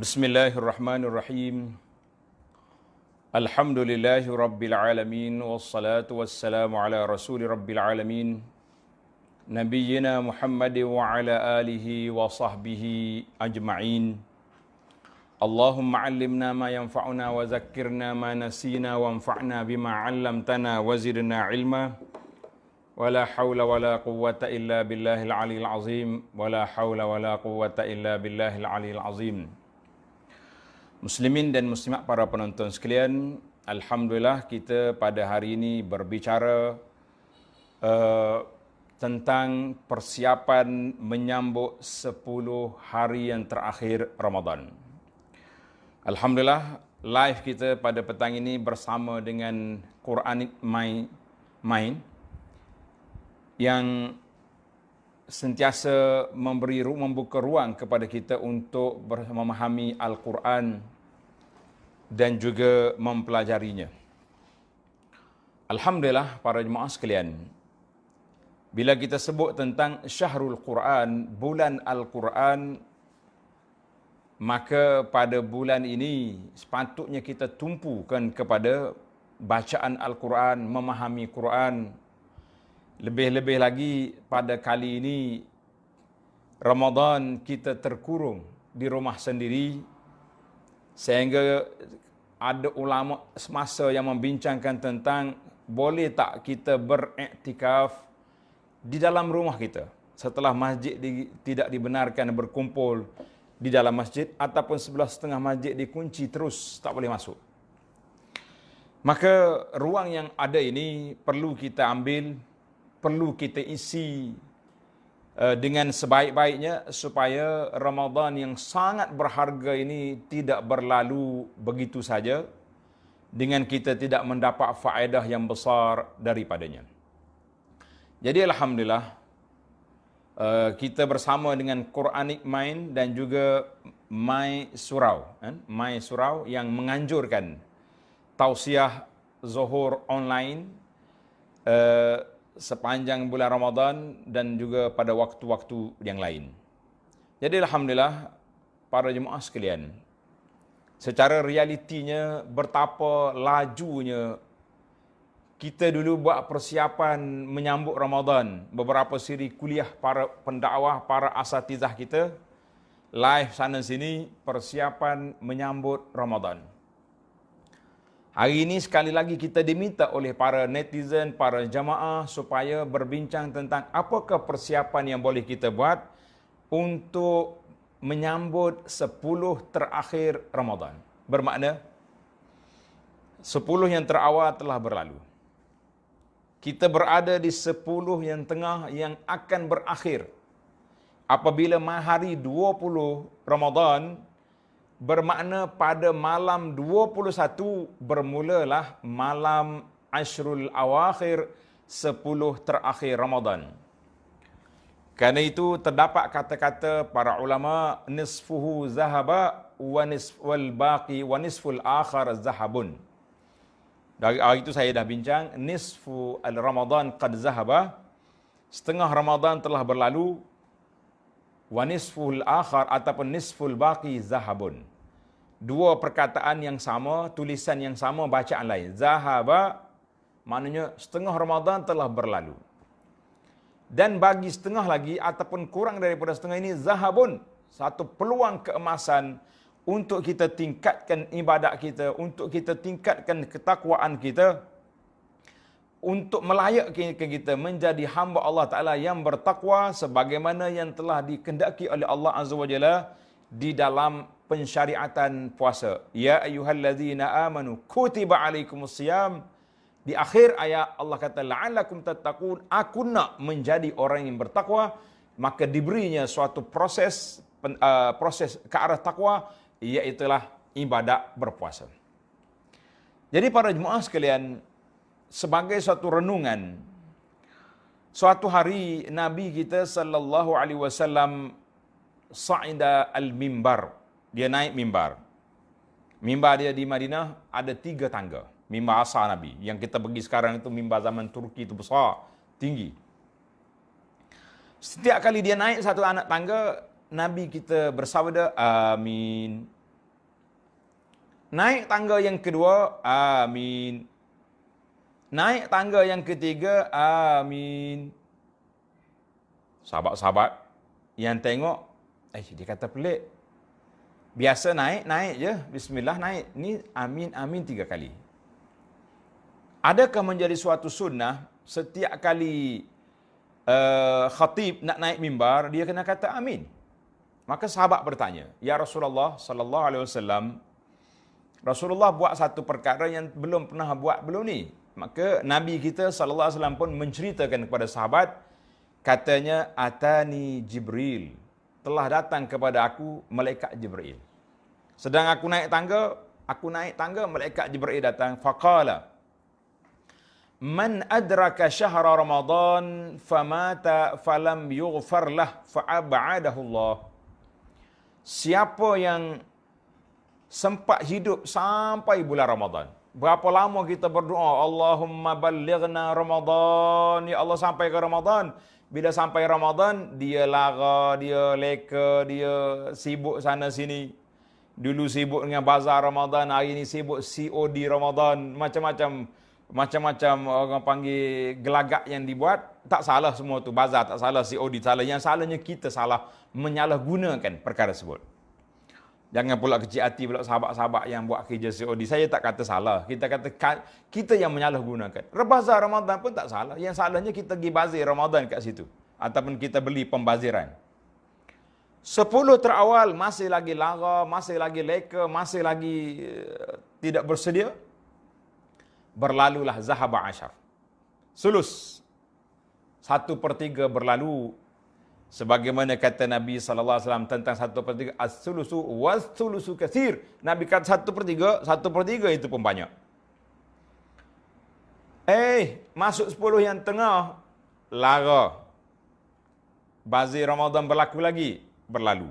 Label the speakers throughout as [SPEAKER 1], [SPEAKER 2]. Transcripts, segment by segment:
[SPEAKER 1] Bismillahirrahmanirrahim. Alhamdulillahi rabbil alamin wassalatu wassalamu ala rasuli rabbil alamin nabiyyina Muhammad wa ala alihi wa sahbihi ajma'in. Allahumma 'allimna ma yanfa'una wa zakkirna ma nasina wanfa'na bima 'allamtana wa zidna 'ilma. Wala haula wala quwwata illa billahil 'aliyyil 'azim. Wala haula wala quwwata illa billahil 'aliyyil 'azim. Muslimin dan muslimat para penonton sekalian, alhamdulillah kita pada hari ini berbicara tentang persiapan menyambut 10 hari yang terakhir Ramadan. Alhamdulillah, live kita pada petang ini bersama dengan Quranic Mind yang sentiasa membuka ruang kepada kita untuk memahami Al-Quran dan juga mempelajarinya. Alhamdulillah para jemaah sekalian, bila kita sebut tentang Syahrul Quran, bulan Al-Quran, maka pada bulan ini sepatutnya kita tumpukan kepada bacaan Al-Quran, memahami Quran. Lebih-lebih lagi pada kali ini Ramadan kita terkurung di rumah sendiri, sehingga ada ulama semasa yang membincangkan tentang boleh tak kita beriktikaf di dalam rumah kita setelah masjid tidak dibenarkan berkumpul di dalam masjid, ataupun sebelah setengah masjid dikunci terus tak boleh masuk. Maka ruang yang ada ini perlu kita ambil, perlu kita isi dengan sebaik-baiknya supaya Ramadan yang sangat berharga ini tidak berlalu begitu saja dengan kita tidak mendapat faedah yang besar daripadanya. Jadi alhamdulillah kita bersama dengan Quranic Mind dan juga My Surau yang menganjurkan tausiah zuhur online sepanjang bulan Ramadan dan juga pada waktu-waktu yang lain. Jadi alhamdulillah para jemaah sekalian, secara realitinya betapa lajunya kita dulu buat persiapan menyambut Ramadan. Beberapa siri kuliah para pendakwah, para asatizah kita live sana sini persiapan menyambut Ramadan. Hari ini sekali lagi kita diminta oleh para netizen, para jamaah supaya berbincang tentang apakah persiapan yang boleh kita buat untuk menyambut 10 terakhir Ramadan. Bermakna 10 yang terawal telah berlalu. Kita berada di 10 yang tengah yang akan berakhir. Apabila hari 20 Ramadan, bermakna pada malam 21 bermulalah malam Ashrul Awakhir, 10 terakhir Ramadan. Kerana itu terdapat kata-kata para ulama, nisfuhu zahaba wal baqi wa nisful akhar zahabun. Dari hari itu saya dah bincang, nisfu al-Ramadan qad zahaba, setengah Ramadan telah berlalu, wa nisful akhar ataupun nisful baqi zahabun. Dua perkataan yang sama, tulisan yang sama, bacaan lain. Zahaba maknanya setengah Ramadan telah berlalu. Dan bagi setengah lagi ataupun kurang daripada setengah ini, zahabun, satu peluang keemasan untuk kita tingkatkan ibadat kita, untuk kita tingkatkan ketakwaan kita, untuk melayakkan kita menjadi hamba Allah Ta'ala yang bertakwa sebagaimana yang telah dikehendaki oleh Allah Azza wa Jalla di dalam pensyariatan puasa. Ya ayyuhallazina amanu kutiba alaikumusiyam. Di akhir ayat Allah kata la'allakum tattaqun, aku nak menjadi orang yang bertakwa, maka diberinya suatu proses ke arah takwa, iaitulah ibadat berpuasa. Jadi para jemaah sekalian, sebagai suatu renungan, suatu hari Nabi kita sallallahu alaihi wasallam sa'ida al-mimbar. Dia naik mimbar. Mimbar dia di Madinah ada 3 tangga. Mimbar asal Nabi. Yang kita pergi sekarang itu mimbar zaman Turki itu besar, tinggi. Setiap kali dia naik satu anak tangga, Nabi kita bersabda, amin, Naik tangga yang kedua, amin. Naik tangga yang ketiga, amin. Sahabat-sahabat yang tengok, dia kata pelik. Biasa naik je. Bismillah naik. Ni amin, amin 3 kali. Adakah menjadi suatu sunnah, setiap kali khatib nak naik mimbar, dia kena kata amin? Maka sahabat bertanya, Ya Rasulullah sallallahu alaihi wasallam, Rasulullah buat satu perkara yang belum pernah buat belum ni. Maka Nabi kita sallallahu alaihi wasallam pun menceritakan kepada sahabat, katanya, atani Jibril, telah datang kepada aku malaikat Jibril. Sedang aku naik tangga, malaikat Jibril datang. Faqala, man adraka syahra Ramadan famata falam yughfar lah fa'ab'adahu Allah. Siapa yang sempat hidup sampai bulan Ramadan. Berapa lama kita berdoa, Allahumma ballighna Ramadan, ya Allah sampai ke Ramadan. Bila sampai Ramadan, dia lara, dia leka, dia sibuk sana sini. Dulu sibuk dengan bazar Ramadan, hari ini sibuk COD Ramadan, macam-macam orang panggil gelagak yang dibuat. Tak salah semua tu, bazar tak salah, COD salah. Yang salahnya kita salah menyalahgunakan perkara tersebut. Jangan pula kecil hati pula sahabat-sahabat yang buat kerja COD. Saya tak kata salah. Kita kata kita yang menyalahgunakan. Bazar Ramadan pun tak salah. Yang salahnya kita pergi bazir Ramadan kat situ. Ataupun kita beli pembaziran. 10 terawal masih lagi lara, masih lagi leka, masih lagi tidak bersedia. Berlalulah zahaba asyar. Sulus. 1/3 berlalu. Sebagaimana kata Nabi SAW tentang 1/3, as-sulusu was-sulusu katsir. Nabi kata 1/3 itu pun banyak. Masuk 10 yang tengah, lara. Bazir Ramadan berlalu.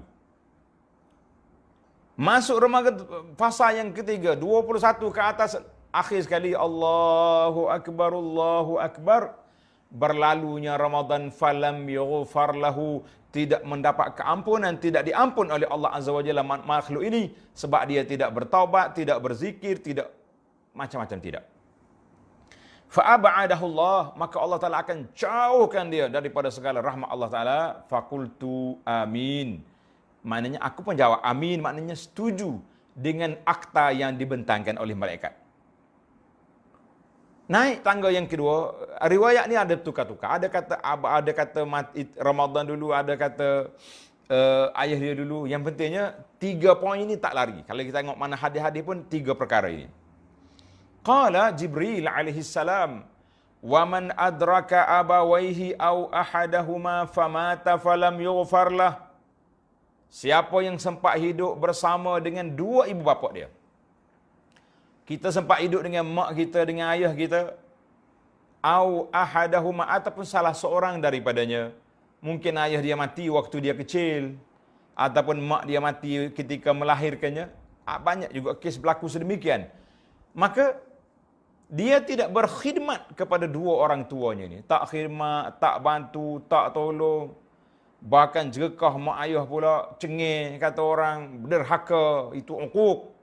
[SPEAKER 1] Masuk Ramadan fasa yang ketiga, 21 ke atas, akhir sekali, Allahu Akbar. Berlalunya Ramadan, falam yughfar lahu, tidak mendapat keampunan, tidak diampun oleh Allah Azza wa Jalla makhluk ini, sebab dia tidak bertaubat, tidak berzikir, tidak macam-macam tidak. Fa'ab'adahu Allah, maka Allah Ta'ala akan jauhkan dia daripada segala rahmat Allah Ta'ala. Fakultu amin. Maknanya aku pun jawab amin, maknanya setuju dengan akta yang dibentangkan oleh malaikat. Naik tangga yang kedua, riwayat ni ada tukar-tukar. Ada kata mati Ramadan dulu, ada kata ayah dia dulu. Yang pentingnya 3 poin ini tak lari. Kalau kita tengok mana hadis-hadis pun 3 perkara ini. Qala Jibril alaihi salam, wa man adraka abawaihi aw ahadahuma famata falam yughfar lah. Siapa yang sempat hidup bersama dengan 2 ibu bapa dia. Kita sempat hidup dengan mak kita, dengan ayah kita. Au ahadahuma, ataupun salah seorang daripadanya. Mungkin ayah dia mati waktu dia kecil. Ataupun mak dia mati ketika melahirkannya. Banyak juga kes berlaku sedemikian. Maka, dia tidak berkhidmat kepada 2 orang tuanya ni. Tak khidmat, tak bantu, tak tolong. Bahkan jerkah mak ayah pula, cengih, kata orang, derhaka, itu uquq.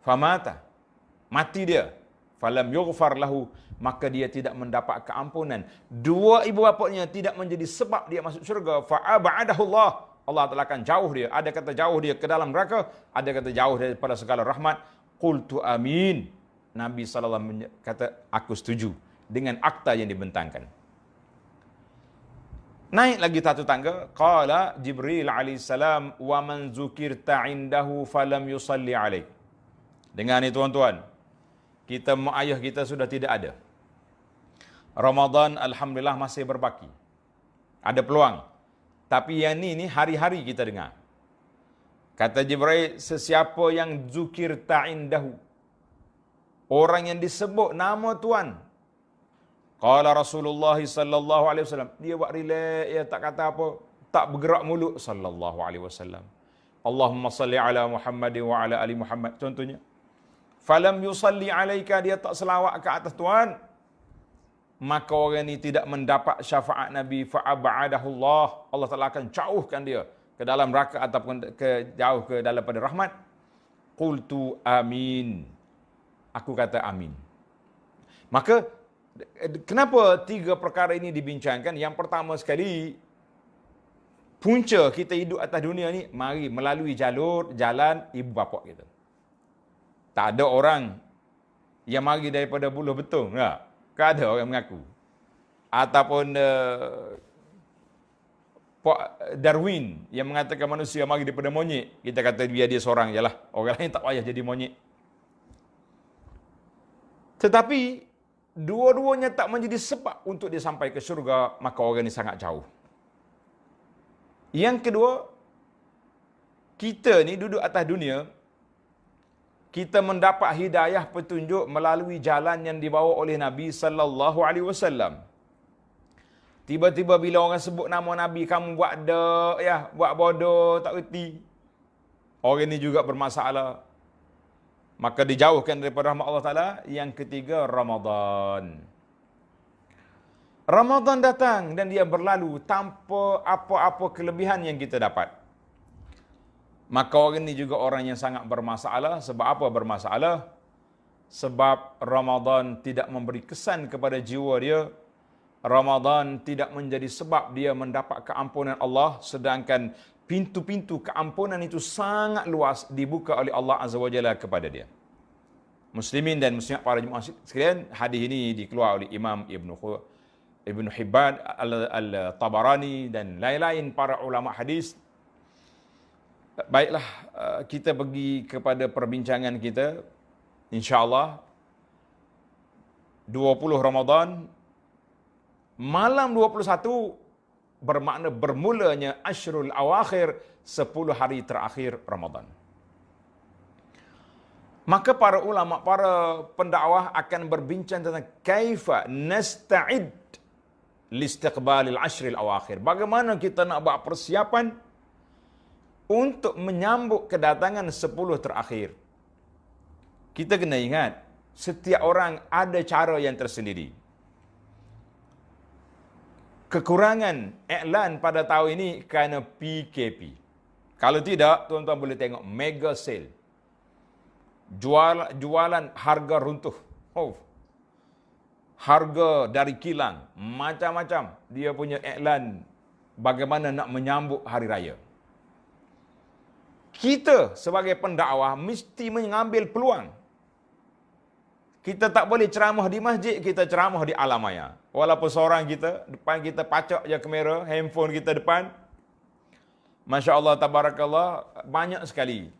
[SPEAKER 1] Famata, mati dia. Falam yughfar lahu, maka dia tidak mendapat keampunan. 2 ibu bapanya tidak menjadi sebab dia masuk syurga. Fa'ab'adahu Allah, Allah Ta'ala akan jauh dia. Ada kata jauh dia ke dalam neraka, ada kata jauh daripada segala rahmat. Qultu amin. Nabi SAW kata, aku setuju dengan akta yang dibentangkan. Naik lagi 1 tangga. Qala Jibril alaihissalam, wa man zukirta indahu falam yusalli alaik. Dengar ni tuan-tuan, mak ayah kita sudah tidak ada. Ramadan alhamdulillah masih berbaki. Ada peluang. Tapi yang ni hari-hari kita dengar. Kata Jibril, sesiapa yang zukir ta'indahu, orang yang disebut nama Tuhan. Qala Rasulullah sallallahu alaihi wasallam, dia buat relax, dia tak kata apa, tak bergerak mulut, sallallahu alaihi wasallam. Allahumma salli ala Muhammad wa ala ali Muhammad, contohnya. Falam yusalli alaika, dia tak selawat ke atas Tuhan, maka orang ini tidak mendapat syafaat Nabi. Fa'ab'adahu Allah, Allah Ta'ala akan jauhkan dia ke dalam neraka ataupun jauh ke dalam pada rahmat. Qultu amin. Aku kata amin. Maka, kenapa 3 perkara ini dibincangkan? Yang pertama sekali, punca kita hidup atas dunia ni, mari melalui jalan ibu bapa kita. Tak ada orang yang mari daripada buluh betung. Tak? Kan ada orang mengaku. Ataupun Darwin yang mengatakan manusia mari daripada monyet. Kita kata biar dia seorang je lah. Orang lain tak payah jadi monyet. Tetapi, dua-duanya tak menjadi sebab untuk dia sampai ke syurga, maka orang ini sangat jauh. Yang kedua, kita ni duduk atas dunia, kita mendapat hidayah petunjuk melalui jalan yang dibawa oleh Nabi sallallahu alaihi wasallam. Tiba-tiba bila orang sebut nama Nabi, kamu buat buat bodoh, tak reti. Orang ini juga bermasalah. Maka dijauhkan daripada rahmat Allah Ta'ala. Yang ketiga, Ramadan. Ramadan datang dan dia berlalu tanpa apa-apa kelebihan yang kita dapat. Maka orang ini juga orang yang sangat bermasalah. Sebab apa bermasalah? Sebab Ramadan tidak memberi kesan kepada jiwa dia. Ramadan tidak menjadi sebab dia mendapat keampunan Allah. Sedangkan pintu-pintu keampunan itu sangat luas dibuka oleh Allah Azza wa Jalla kepada dia. Muslimin dan muslimat para jemaah sekalian, hadis ini dikeluar oleh Imam Ibn Hibban, Al-Tabarani dan lain-lain para ulama hadis. Baiklah, kita pergi kepada perbincangan kita. InsyaAllah 20 Ramadan, malam 21 bermakna bermulanya Ashrul Awakhir, 10 hari terakhir Ramadan. Maka para ulama, para pendakwah akan berbincang tentang kaifa nasta'id listiqbalil ashril awakhir. Bagaimana kita nak buat persiapan untuk menyambut kedatangan 10 terakhir. Kita kena ingat, setiap orang ada cara yang tersendiri. Kekurangan iklan pada tahun ini kerana PKP. Kalau tidak, tuan-tuan boleh tengok mega sale. Jualan harga runtuh. Harga dari kilang. Macam-macam. Dia punya iklan bagaimana nak menyambut hari raya. Kita sebagai pendakwah mesti mengambil peluang. Kita tak boleh ceramah di masjid, kita ceramah di alam maya. Walaupun seorang kita, depan kita pacak je kamera, handphone kita depan. Masya Allah, tabarakallah, banyak sekali.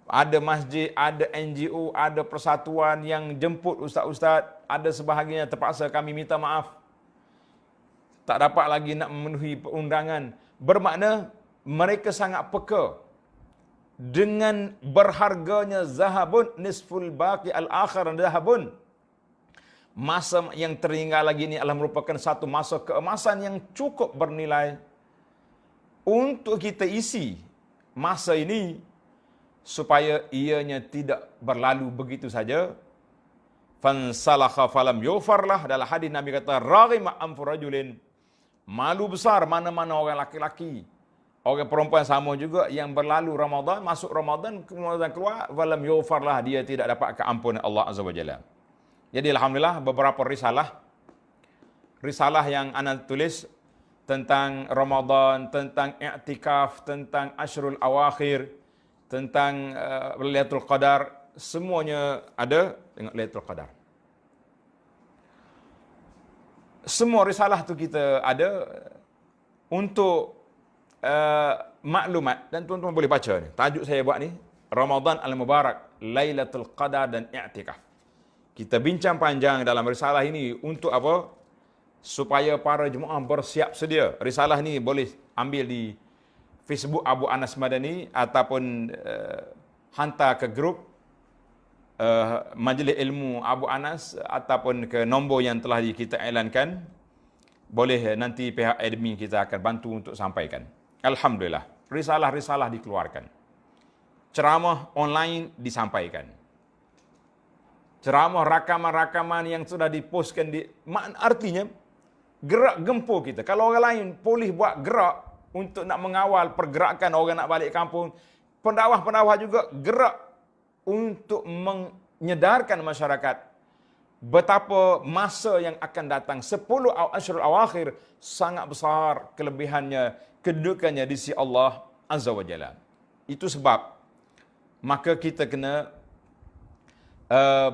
[SPEAKER 1] Ada masjid, ada NGO, ada persatuan yang jemput ustaz-ustaz. Ada sebahagiannya terpaksa kami minta maaf. Tak dapat lagi nak memenuhi undangan. Bermakna mereka sangat peka dengan berharganya zahabun nisful baqi al-akhir zahabun. Masa yang tertinggal lagi ini adalah merupakan satu masa keemasan yang cukup bernilai untuk kita isi masa ini supaya ianya tidak berlalu begitu saja. Fansalakha falam yufarlah, dalam hadis Nabi kata raghima anfu rajulin, malu besar mana-mana orang laki-laki, orang perempuan sama juga yang berlalu Ramadan, masuk Ramadan, kemudian keluar, walam yufarlah, dia tidak dapat keampunan Allah Azza wa Jalla. Jadi alhamdulillah beberapa risalah yang ana tulis tentang Ramadan, tentang i'tikaf, tentang Ashrul Awakhir, tentang Lailatul Qadar, semuanya ada. Tengok Lailatul Qadar. Semua risalah tu kita ada untuk maklumat, dan tuan-tuan boleh baca ni. Tajuk saya buat ni, Ramadan Al-Mubarak, Lailatul Qadar dan I'tikaf. Kita bincang panjang dalam risalah ini untuk apa? Supaya para jemaah bersiap sedia. Risalah ni boleh ambil di Facebook Abu Anas Madani ataupun hantar ke grup Majlis Ilmu Abu Anas ataupun ke nombor yang telah kita iklankan. Boleh nanti pihak admin kita akan bantu untuk sampaikan. Alhamdulillah, risalah-risalah dikeluarkan. Ceramah online disampaikan. Ceramah rakaman-rakaman yang sudah dipostkan artinya gerak gempur kita. Kalau orang lain boleh buat gerak untuk nak mengawal pergerakan orang nak balik kampung, pendakwah-pendakwah juga gerak untuk menyedarkan masyarakat betapa masa yang akan datang 10 Ashrul Awakhir sangat besar kelebihannya, kedudukannya di sisi Allah Azza wa Jalla. Itu sebab maka kita kena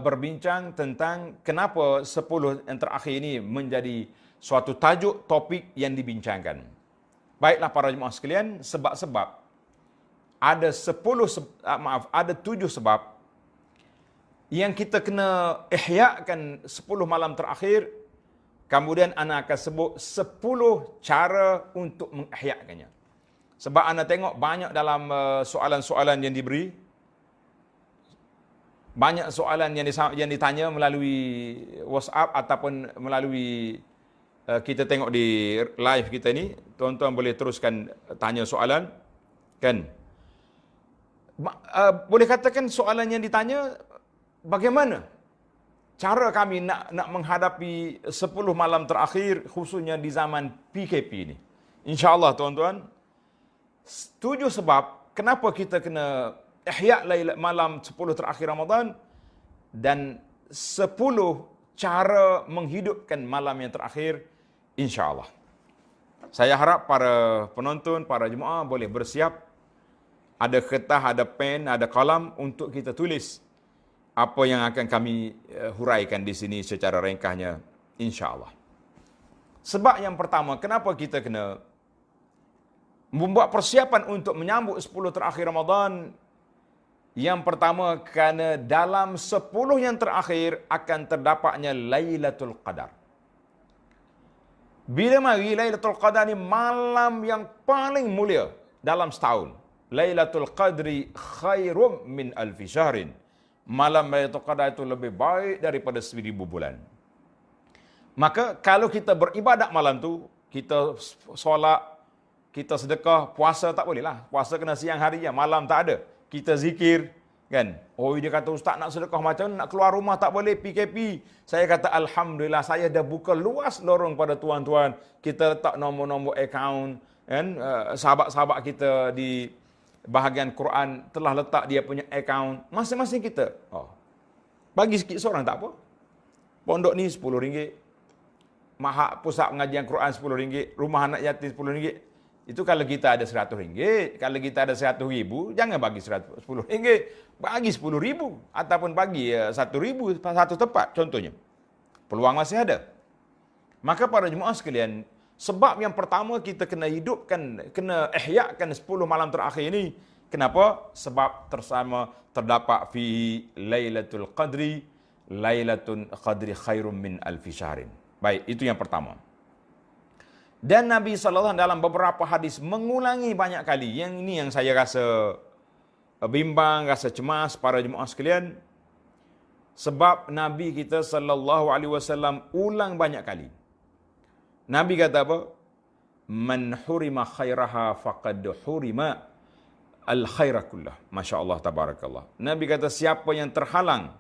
[SPEAKER 1] berbincang tentang kenapa 10 yang terakhir ini menjadi suatu tajuk topik yang dibincangkan. Baiklah para jemaah sekalian, sebab-sebab ada 7 sebab yang kita kena ihyakan 10 malam terakhir. Kemudian ana akan sebut 10 cara untuk mengihyakannya. Sebab ana tengok banyak dalam soalan-soalan yang diberi, banyak soalan yang ditanya melalui WhatsApp ataupun melalui kita tengok di live kita ni. Tuan-tuan boleh teruskan tanya soalan, kan? Boleh katakan soalan yang ditanya, bagaimana cara kami nak menghadapi 10 malam terakhir, khususnya di zaman PKP ini. InsyaAllah tuan-tuan, 7 sebab kenapa kita kena ihya malam 10 terakhir Ramadan, dan 10 cara menghidupkan malam yang terakhir, insya-Allah. Saya harap para penonton, para jemaah boleh bersiap, ada kertas, ada pen, ada kalam untuk kita tulis apa yang akan kami huraikan di sini secara ringkasnya, insya-Allah. Sebab yang pertama, kenapa kita kena membuat persiapan untuk menyambut 10 terakhir Ramadan? Yang pertama, kerana dalam 10 yang terakhir akan terdapatnya Lailatul Qadar. Bila mari Lailatul Qadar ni malam yang paling mulia dalam setahun. Lailatul Qadri khairum min alfi syahrin. Malam Lailatul Qadar itu lebih baik daripada 1000 bulan. Maka kalau kita beribadat malam tu, kita solat, kita sedekah, puasa tak boleh lah. Puasa kena siang hari ya, malam tak ada. Kita zikir, kan? Oh, dia kata, ustaz nak sedekah macam nak keluar rumah tak boleh, PKP. Saya kata, alhamdulillah, saya dah buka luas lorong pada tuan-tuan. Kita letak nombor-nombor akaun, kan? Sahabat-sahabat kita di bahagian Quran telah letak dia punya akaun. Masing-masing kita. Oh, bagi sikit seorang tak apa. Pondok ni RM10. Mahak pusat pengajian Quran RM10. Rumah anak yatim RM10. Itu kalau kita ada RM100. Kalau kita ada RM100,000, jangan bagi RM10. Bagi RM10,000. Ataupun bagi RM1,000 satu tempat, contohnya. Peluang masih ada. Maka para jemaah sekalian, sebab yang pertama kita kena hidupkan, kena ihyakan 10 malam terakhir ini. Kenapa? Sebab terdapat fi Lailatul Qadri, Lailatul Qadri khairum min alfi syahrin. Baik, itu yang pertama. Dan Nabi SAW dalam beberapa hadis mengulangi banyak kali. Yang ini yang saya rasa bimbang, rasa cemas para jemaah sekalian. Sebab Nabi kita SAW ulang banyak kali. Nabi kata apa? Man hurima khairaha faqad hurima al-khaira kullah. Masya Allah, tabarakallah. Nabi kata siapa yang terhalang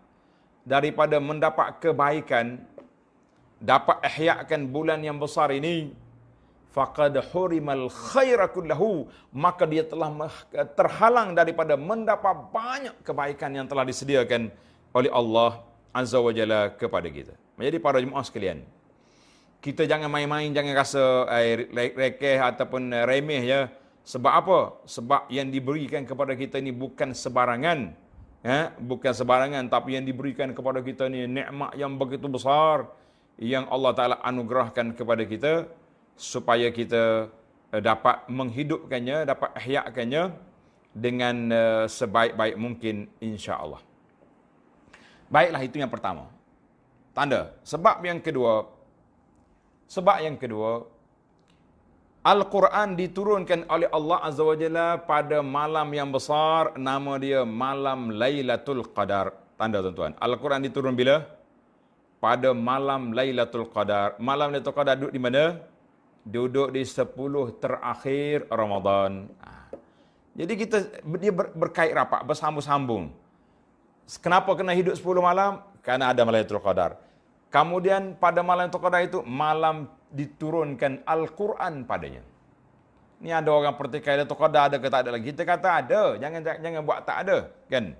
[SPEAKER 1] daripada mendapat kebaikan, dapat ihyakan bulan yang besar ini, faqad hurimal khaira kullahu, maka dia telah terhalang daripada mendapat banyak kebaikan yang telah disediakan oleh Allah Azza wa Jalla kepada kita. Jadi para jemaah sekalian, kita jangan main-main, jangan rasa rekeh ataupun remeh ya. Sebab apa? Sebab yang diberikan kepada kita ini bukan sebarangan, ya, bukan sebarangan, tapi yang diberikan kepada kita ini nikmat yang begitu besar yang Allah Taala anugerahkan kepada kita, supaya kita dapat menghidupkannya, dapat ihyakannya dengan sebaik-baik mungkin, insya-Allah. Baiklah, itu yang pertama. Tanda. Sebab yang kedua, Al-Quran diturunkan oleh Allah Azza wa Jalla pada malam yang besar, nama dia malam Lailatul Qadar. Tanda tuan-tuan. Al-Quran diturun bila? Pada malam Lailatul Qadar. Malam Lailatul Qadar duduk di mana? Duduk di 10 terakhir Ramadan. Jadi dia berkait rapat, bersambung-sambung. Kenapa kena hidup 10 malam? Karena ada Lailatul Qadar. Kemudian pada malam Lailatul Qadar itu, malam diturunkan Al-Quran padanya. Ni ada orang pertikaian Lailatul Qadar ada ke tak ada lagi? Kita kata ada, jangan buat tak ada, kan?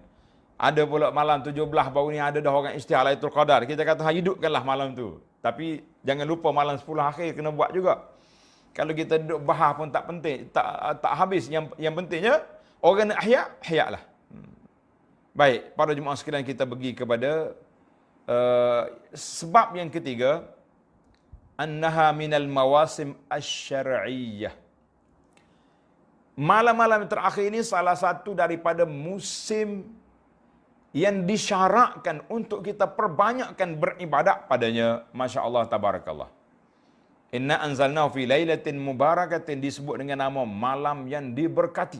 [SPEAKER 1] Ada pula malam 17 baru ni ada dah orang isytihar Lailatul Qadar. Kita kata hidupkanlah malam tu. Tapi jangan lupa malam 10 akhir kena buat juga. Kalau kita duduk bahas pun tak penting, tak habis. Yang pentingnya orang nak ahya lah. Baik, para jemaah sekalian, kita pergi kepada sebab yang ketiga, annaha minal mawasim asy-syar'iyyah. Malam-malam terakhir ini salah satu daripada musim yang disyarakkan untuk kita perbanyakkan beribadat padanya. Masya Allah, tabarakallah. Inna anzalnahu fi lailatin mubarakatin, disebut dengan nama malam yang diberkati.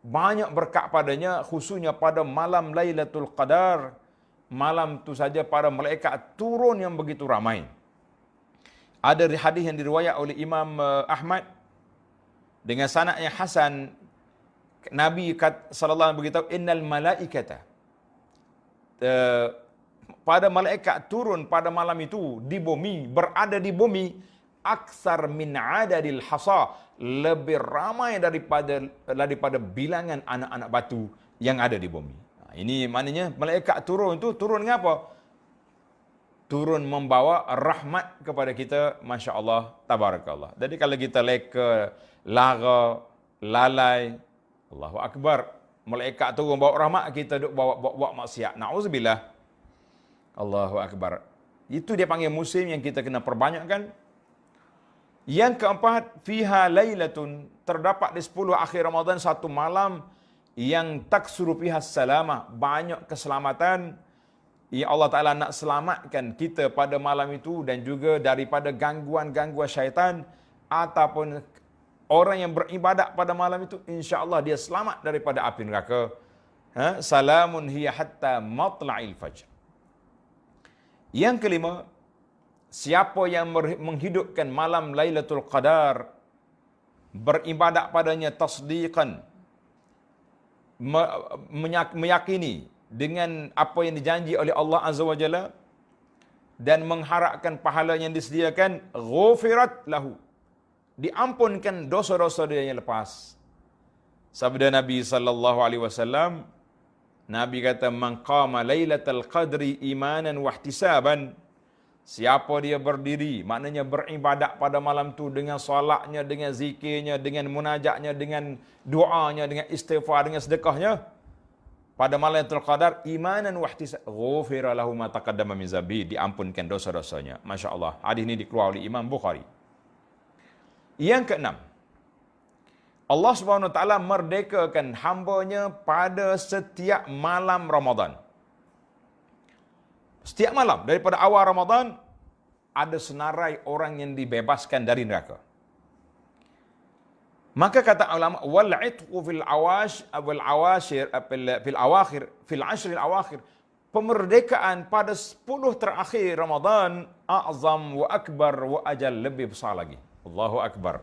[SPEAKER 1] Banyak berkat padanya, khususnya pada malam Lailatul Qadar. Malam tu saja para malaikat turun yang begitu ramai. Ada hadis yang diriwayat oleh Imam Ahmad dengan sanad yang hasan. Nabi sallallahu alaihi wasallam beritahu, innal malaikata, pada malaikat turun pada malam itu di bumi, berada di bumi, aksar min adadil hasa, lebih ramai daripada bilangan anak-anak batu yang ada di bumi. Ini maknanya malaikat turun itu turun dengan apa? Turun membawa rahmat kepada kita. Masya Allah, tabarakallah. Jadi kalau kita leka, lara, lalai, Allahu Akbar, malaikat turun bawa rahmat, kita duk bawa maksiat. Na'udzubillah. Allahu Akbar. Itu dia panggil musim yang kita kena perbanyakkan. Yang keempat, fiha lailatun, terdapat di 10 akhir Ramadan satu malam yang taksuru fiha salamah, banyak keselamatan. Ya Allah Ta'ala nak selamatkan kita pada malam itu dan juga daripada gangguan-gangguan syaitan ataupun orang yang beribadat pada malam itu, insya-Allah dia selamat daripada api neraka. Salamun hiya hatta matla'il fajr. Yang kelima, siapa yang menghidupkan malam Lailatul Qadar, beribadat padanya tasdiqan, meyakini dengan apa yang dijanji oleh Allah Azza wa Jalla dan mengharapkan pahala yang disediakan, ghufirat lahu, diampunkan dosa-dosa dia yang lepas. Sabda Nabi sallallahu alaihi wasallam, Nabi kata, man qama lailatal qadri imanan wa ihtisaban, siapa dia berdiri, maknanya beribadat pada malam tu dengan solatnya, dengan zikirnya, dengan munajatnya, dengan doanya, dengan istighfar, dengan sedekahnya, pada malam Lailatul Qadar, imanan wa ihtisab, ghufira lahu ma taqaddama min zambi, diampunkan dosa-dosanya. Masya Allah. Hadis ini dikeluarkan oleh Imam Bukhari. Yang keenam, Allah Subhanahu Wa Taala merdekakan hamba-Nya pada setiap malam Ramadan. Setiap malam daripada awal Ramadan ada senarai orang yang dibebaskan dari neraka. Maka kata ulama, wal itqu fil awashir fil awakhir fil ashr al awakhir, pemerdekaan pada 10 terakhir Ramadan a'zam wa akbar wa ajal, lebih besar lagi. Allahu akbar.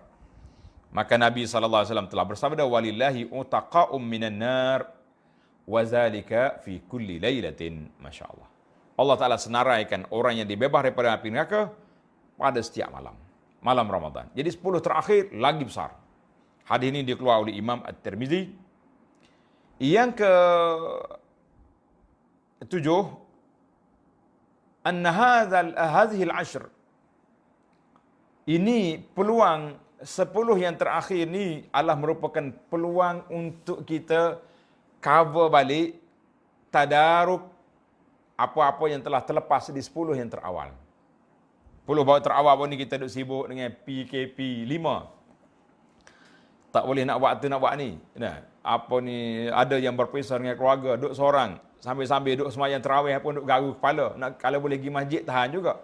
[SPEAKER 1] Maka Nabi sallallahu alaihi wasallam telah bersabda, walillahi utaqa'um minan nar wa zalika fi kulli lailatin. Masya-Allah. Allah Ta'ala senaraikan orang yang dibebas daripada api neraka pada setiap malam Ramadan. Jadi 10 terakhir lagi besar. Hadis ini dikeluarkan oleh Imam At-Tirmizi. Yang ke-7, anna hadhihi al-ashr, ini peluang 10 yang terakhir ni adalah merupakan peluang untuk kita cover balik, tadaruk apa-apa yang telah terlepas di 10 yang terawal. 10 bahawa terawal pun ni kita duk sibuk dengan PKP 5. Tak boleh nak buat tu, nak buat ni. Nah, apa ni, ada yang berpisah dengan keluarga, duduk seorang, sambil-sambil duduk semayang tarawih pun duduk garu kepala. Nak, kalau boleh pergi masjid, tahan juga.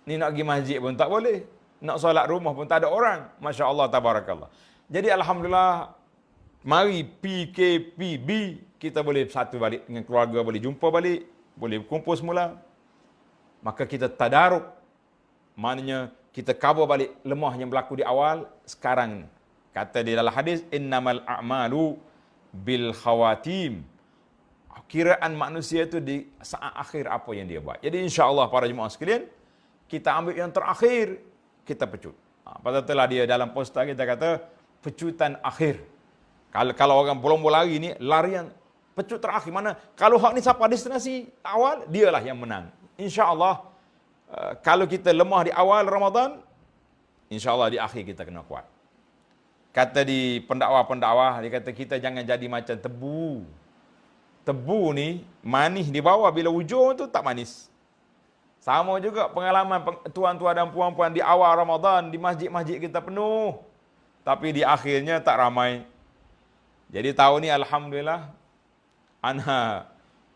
[SPEAKER 1] Ni nak pergi masjid pun tak boleh. Nak solat rumah pun tak ada orang. Masya Allah, tabarakallah. Jadi Alhamdulillah, mari PKPB, kita boleh satu balik dengan keluarga, boleh jumpa balik, boleh kumpul semula. Maka kita tadaruk, maknanya kita cover balik lemah yang berlaku di awal sekarang. Kata di dalam hadis, innamal a'malu bil khawatim. Kiraan manusia itu di saat akhir apa yang dia buat. Jadi insya-Allah para jemaah sekalian, kita ambil yang terakhir, kita pecut. Pasal itulah dia dalam poster kita kata, pecutan akhir. Kalau orang berlomba lari ni, larian pecut terakhir. Mana kalau hak ni siapa destinasi awal, dialah yang menang. InsyaAllah, kalau kita lemah di awal Ramadan, InsyaAllah di akhir kita kena kuat. Kata di pendakwah-pendakwah, dia kata kita jangan jadi macam tebu. Tebu ni manis di bawah, bila ujung tu tak manis. Sama juga pengalaman tuan-tuan dan puan-puan di awal Ramadan, di masjid-masjid kita penuh. Tapi di akhirnya tak ramai. Jadi tahun ni Alhamdulillah, Ana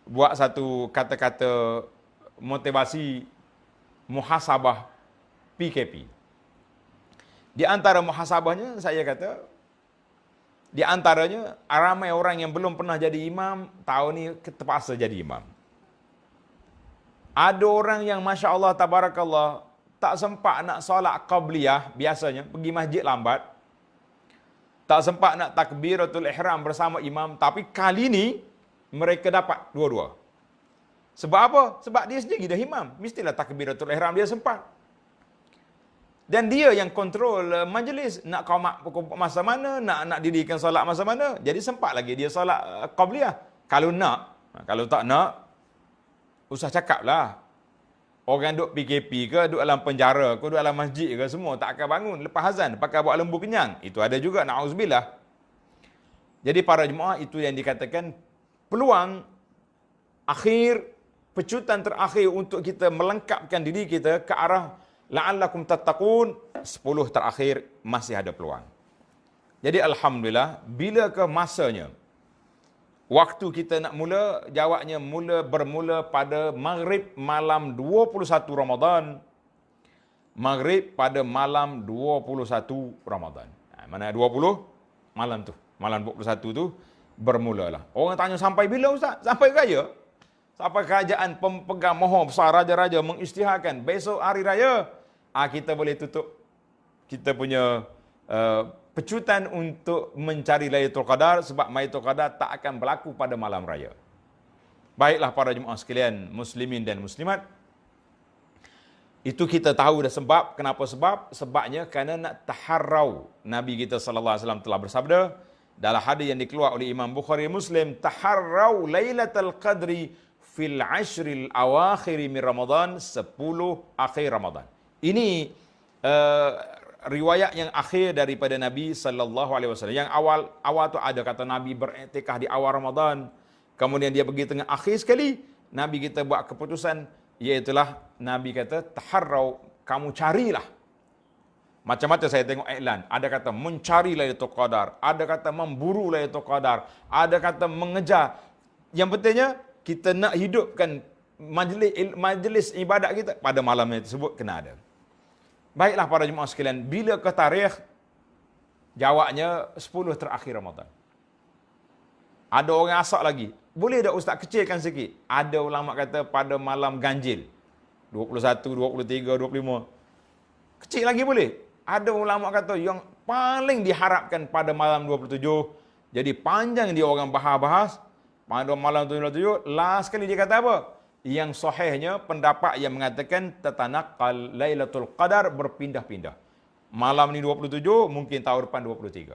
[SPEAKER 1] buat satu kata-kata motivasi muhasabah PKP. Di antara muhasabahnya, saya kata, di antaranya, ramai orang yang belum pernah jadi imam, tahun ni terpaksa jadi imam. Ada orang yang Masya Allah, Tabarakallah, tak sempat nak solat qabliyah, biasanya, pergi masjid lambat. Tak sempat nak takbiratul ihram bersama imam, tapi kali ni, mereka dapat dua-dua. Sebab apa? Sebab dia sendiri dah imam. Mestilah takbiratul ihram dia sempat. Dan dia yang kontrol majlis, nak qamat masa mana, nak dirikan solat masa mana. Jadi sempat lagi dia solat qabliyah. Kalau nak, kalau tak nak, usah cakap lah. Orang duduk PKP ke, duduk dalam penjara ke, duduk dalam masjid ke, semua tak akan bangun. Lepas azan, pakai buat lembu kenyang. Itu ada juga, na'udzubillah. Jadi para jemaah, itu yang dikatakan peluang akhir, pecutan terakhir untuk kita melengkapkan diri kita ke arah la'allakum tattaqun, 10 terakhir masih ada peluang. Jadi Alhamdulillah, bila ke masanya, waktu kita nak mula, jawabnya bermula pada maghrib malam 21 Ramadan. Maghrib pada malam 21 Ramadan. Mana 20? Malam tu. Malam 21 tu bermulalah. Orang tanya sampai bila Ustaz? Sampai raya? Sampai kerajaan pemegang maha besar raja-raja mengisytiharkan besok hari raya, kita boleh tutup kita punya pecutan untuk mencari Lailatul Qadar, sebab Lailatul Qadar tak akan berlaku pada malam raya. Baiklah para jemaah sekalian, muslimin dan muslimat, itu kita tahu dah sebab. Kenapa sebab? Sebabnya kerana nak taharrau. Nabi kita sallallahu alaihi wasallam telah bersabda dalam hadis yang dikeluarkan oleh Imam Bukhari Muslim, taharrau Lailatul Qadri fil ashril awakhir min Ramadan, 10 akhir Ramadan. Ini riwayat yang akhir daripada Nabi sallallahu alaihi wasallam. Yang awal tu ada kata Nabi beriktikaf di awal Ramadan, kemudian dia pergi tengah akhir sekali, Nabi kita buat keputusan, iaitulah Nabi kata taharrau, kamu carilah. Macam-macam saya tengok iklan, ada kata mencari Lailatul Qadar, ada kata memburu Lailatul Qadar, ada kata mengejar. Yang pentingnya kita nak hidupkan majlis ibadat kita pada malam tersebut kena ada. Baiklah para jemaah sekalian, bila ke tarikh? Jawabnya 10 terakhir Ramadan. Ada orang asak lagi. Boleh tak Ustaz kecilkan sikit? Ada ulama kata pada malam ganjil. 21, 23, 25. Kecil lagi boleh. Ada ulama kata yang paling diharapkan pada malam 27. Jadi panjang dia orang bahas-bahas. Pada malam 27, last kali dia kata apa? Yang sahihnya pendapat yang mengatakan tatanaqqal Lailatul Qadar, berpindah-pindah. Malam ni 27, mungkin tahun depan 23.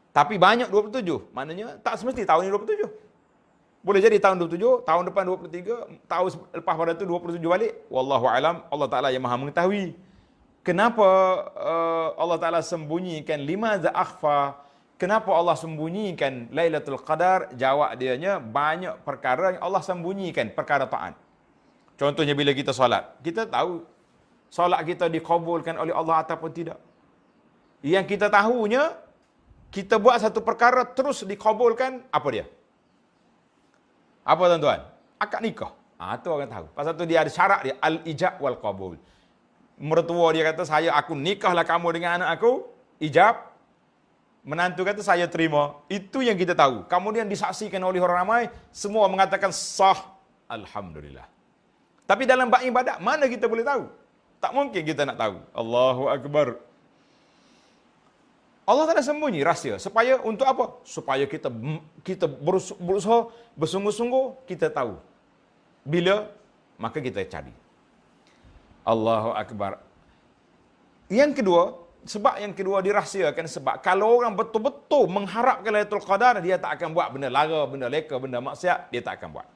[SPEAKER 1] Tapi banyak 27, maknanya tak semesti tahun ni 27. Boleh jadi tahun 27, tahun depan 23, tahun lepas pada tu 27 balik. Wallahu alam, Allah Taala yang Maha mengetahui. Kenapa Allah Taala sembunyikan limadza akhfa? Kenapa Allah sembunyikan Lailatul Qadar? Jawab dianya, banyak perkara yang Allah sembunyikan, perkara taat. Contohnya bila kita solat, kita tahu solat kita dikabulkan oleh Allah ataupun tidak. Yang kita tahunya, kita buat satu perkara terus dikabulkan, apa dia? Apa tuan-tuan? Akad nikah. Itu orang tahu. Pasal tu dia ada syarat dia, al-ijab wal qabul. Mertua dia kata, aku nikahlah kamu dengan anak aku, ijab. Menantu kata saya terima. Itu yang kita tahu. Kemudian disaksikan oleh orang ramai, semua mengatakan sah. Alhamdulillah. Tapi dalam bab ibadat, mana kita boleh tahu? Tak mungkin kita nak tahu. Allahu Akbar. Allah Ta'ala sembunyi rahsia. Supaya untuk apa? Supaya kita berusaha, bersungguh-sungguh, kita tahu. Bila? Maka kita cari. Allahu Akbar. Yang kedua, Sebab yang kedua dirahsiakan, sebab kalau orang betul-betul mengharapkan Lailatul Qadar, dia tak akan buat benda lara, benda leka, benda maksiat, dia tak akan buat.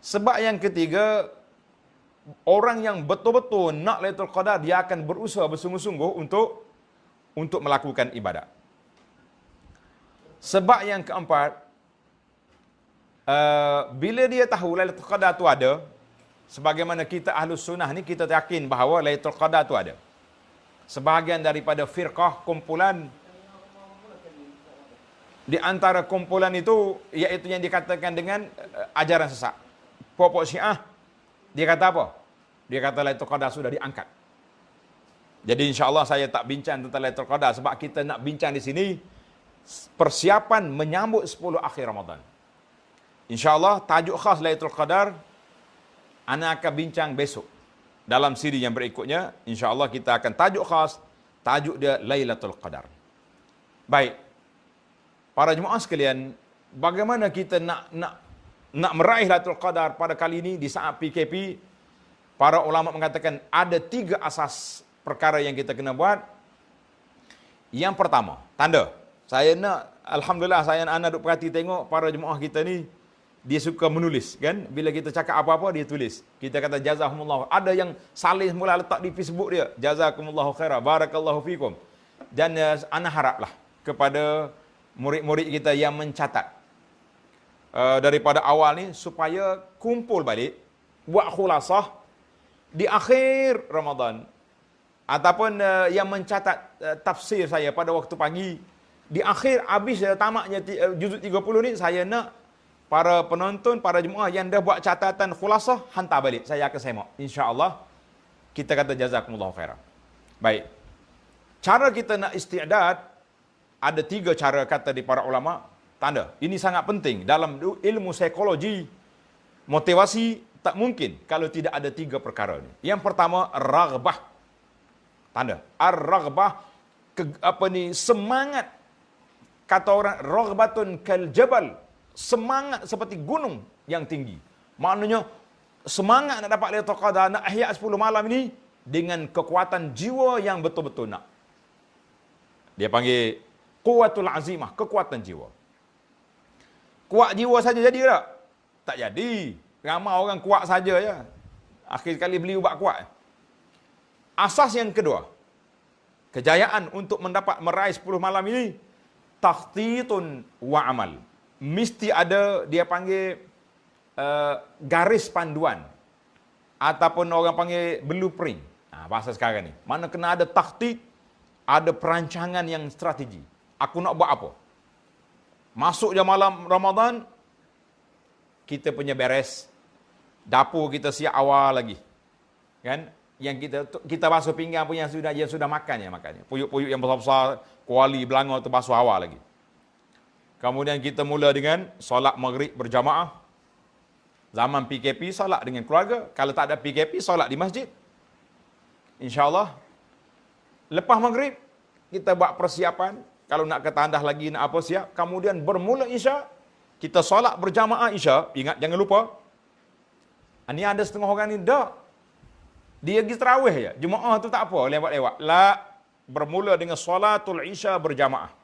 [SPEAKER 1] Sebab yang ketiga, orang yang betul-betul nak Lailatul Qadar, dia akan berusaha bersungguh-sungguh untuk melakukan ibadat. Sebab yang keempat, bila dia tahu Lailatul Qadar tu ada, sebagaimana kita Ahlus Sunnah ni, kita yakin bahawa Lailatul Qadar tu ada. Sebahagian daripada firqah, kumpulan di antara kumpulan itu, iaitu yang dikatakan dengan ajaran sesat. Pokok Syiah, dia kata apa? Dia kata Lailatul Qadar sudah diangkat. Jadi insya-Allah saya tak bincang tentang Lailatul Qadar, sebab kita nak bincang di sini persiapan menyambut 10 akhir Ramadan. InsyaAllah tajuk khas Lailatul Qadar ana akan bincang besok. Dalam siri yang berikutnya, insyaAllah kita akan tajuk khas, tajuk dia Lailatul Qadar. Baik, para jemaah sekalian, bagaimana kita nak meraih Lailatul Qadar pada kali ini di saat PKP? Para ulama mengatakan ada 3 asas perkara yang kita kena buat. Yang pertama, tanda. Saya nak, alhamdulillah, saya anak duk perhati tengok para jemaah kita ni, dia suka menulis, kan? Bila kita cakap apa-apa, dia tulis. Kita kata jazakumullah. Ada yang salih mula letak di Facebook dia, jazakumullahu khairah, barakallahu fikum. Dan ana haraplah kepada murid-murid kita yang mencatat daripada awal ni, supaya kumpul balik, buat khulasah di akhir Ramadan. Ataupun yang mencatat tafsir saya pada waktu pagi, di akhir habis tamatnya juzuk 30 ni, saya nak para penonton, para jemaah yang dah buat catatan khulasah, hantar balik. Saya akan semak. InsyaAllah, kita kata jazakumullahu khairan. Baik. Cara kita nak isti'dad, ada 3 cara kata di para ulama. Tanda. Ini sangat penting. Dalam ilmu psikologi, motivasi, tak mungkin kalau tidak ada 3 perkara ni. Yang pertama, raghbah. Tanda. Ar-raghbah, semangat. Kata orang, raghbatun kal jabal. Semangat seperti gunung yang tinggi. Maknanya, semangat nak dapat Lailatul Qadar, nak ihya 10 malam ini, dengan kekuatan jiwa yang betul-betul nak. Dia panggil quwwatul azimah, kekuatan jiwa. Kuat jiwa saja jadi tak? Tak jadi. Ramai orang kuat saja ya. Akhir sekali beli ubat kuat. Asas yang kedua, kejayaan untuk mendapat meraih 10 malam ini, takhtitun wa amal. Mesti ada, dia panggil garis panduan. Ataupun orang panggil blueprint. Bahasa sekarang ni. Mana kena ada takhtit, ada perancangan yang strategi. Aku nak buat apa? Masuk je malam Ramadan, kita punya beres. Dapur kita siap awal lagi. Kan? Yang kita basuh pinggan pun yang sudah makan ya makannya. Puyuk-puyuk yang besar-besar, kuali, belanga tu basuh awal lagi. Kemudian kita mula dengan solat maghrib berjamaah. Zaman PKP, solat dengan keluarga. Kalau tak ada PKP, solat di masjid. InsyaAllah. Lepas maghrib, kita buat persiapan. Kalau nak ke tandah lagi, nak apa siap. Kemudian bermula Isya. Kita solat berjamaah Isya. Ingat, jangan lupa. Ini ada setengah orang ni, tak. Dia pergi terawih je. Jemaah tu tak apa, lewat-lewat. La, bermula dengan solatul Isya berjamaah.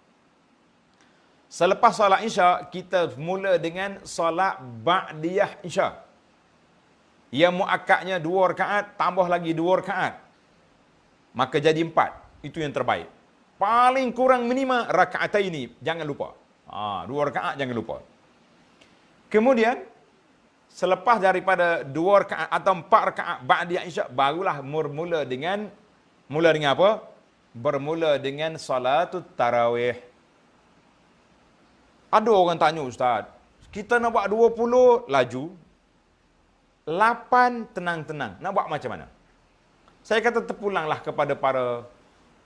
[SPEAKER 1] Selepas solat Isya, kita mula dengan solat Ba'diyah Isya. Yang muakkadnya 2 rakaat, tambah lagi 2 rakaat. Maka jadi 4. Itu yang terbaik. Paling kurang minima rakaataini, jangan lupa. 2 rakaat jangan lupa. Kemudian, selepas daripada 2 rakaat atau 4 rakaat Ba'diyah Isya, barulah bermula dengan apa? Bermula dengan salatul tarawih. Ada orang tanya, Ustaz, kita nak buat 20 laju, 8 tenang-tenang. Nak buat macam mana? Saya kata terpulanglah kepada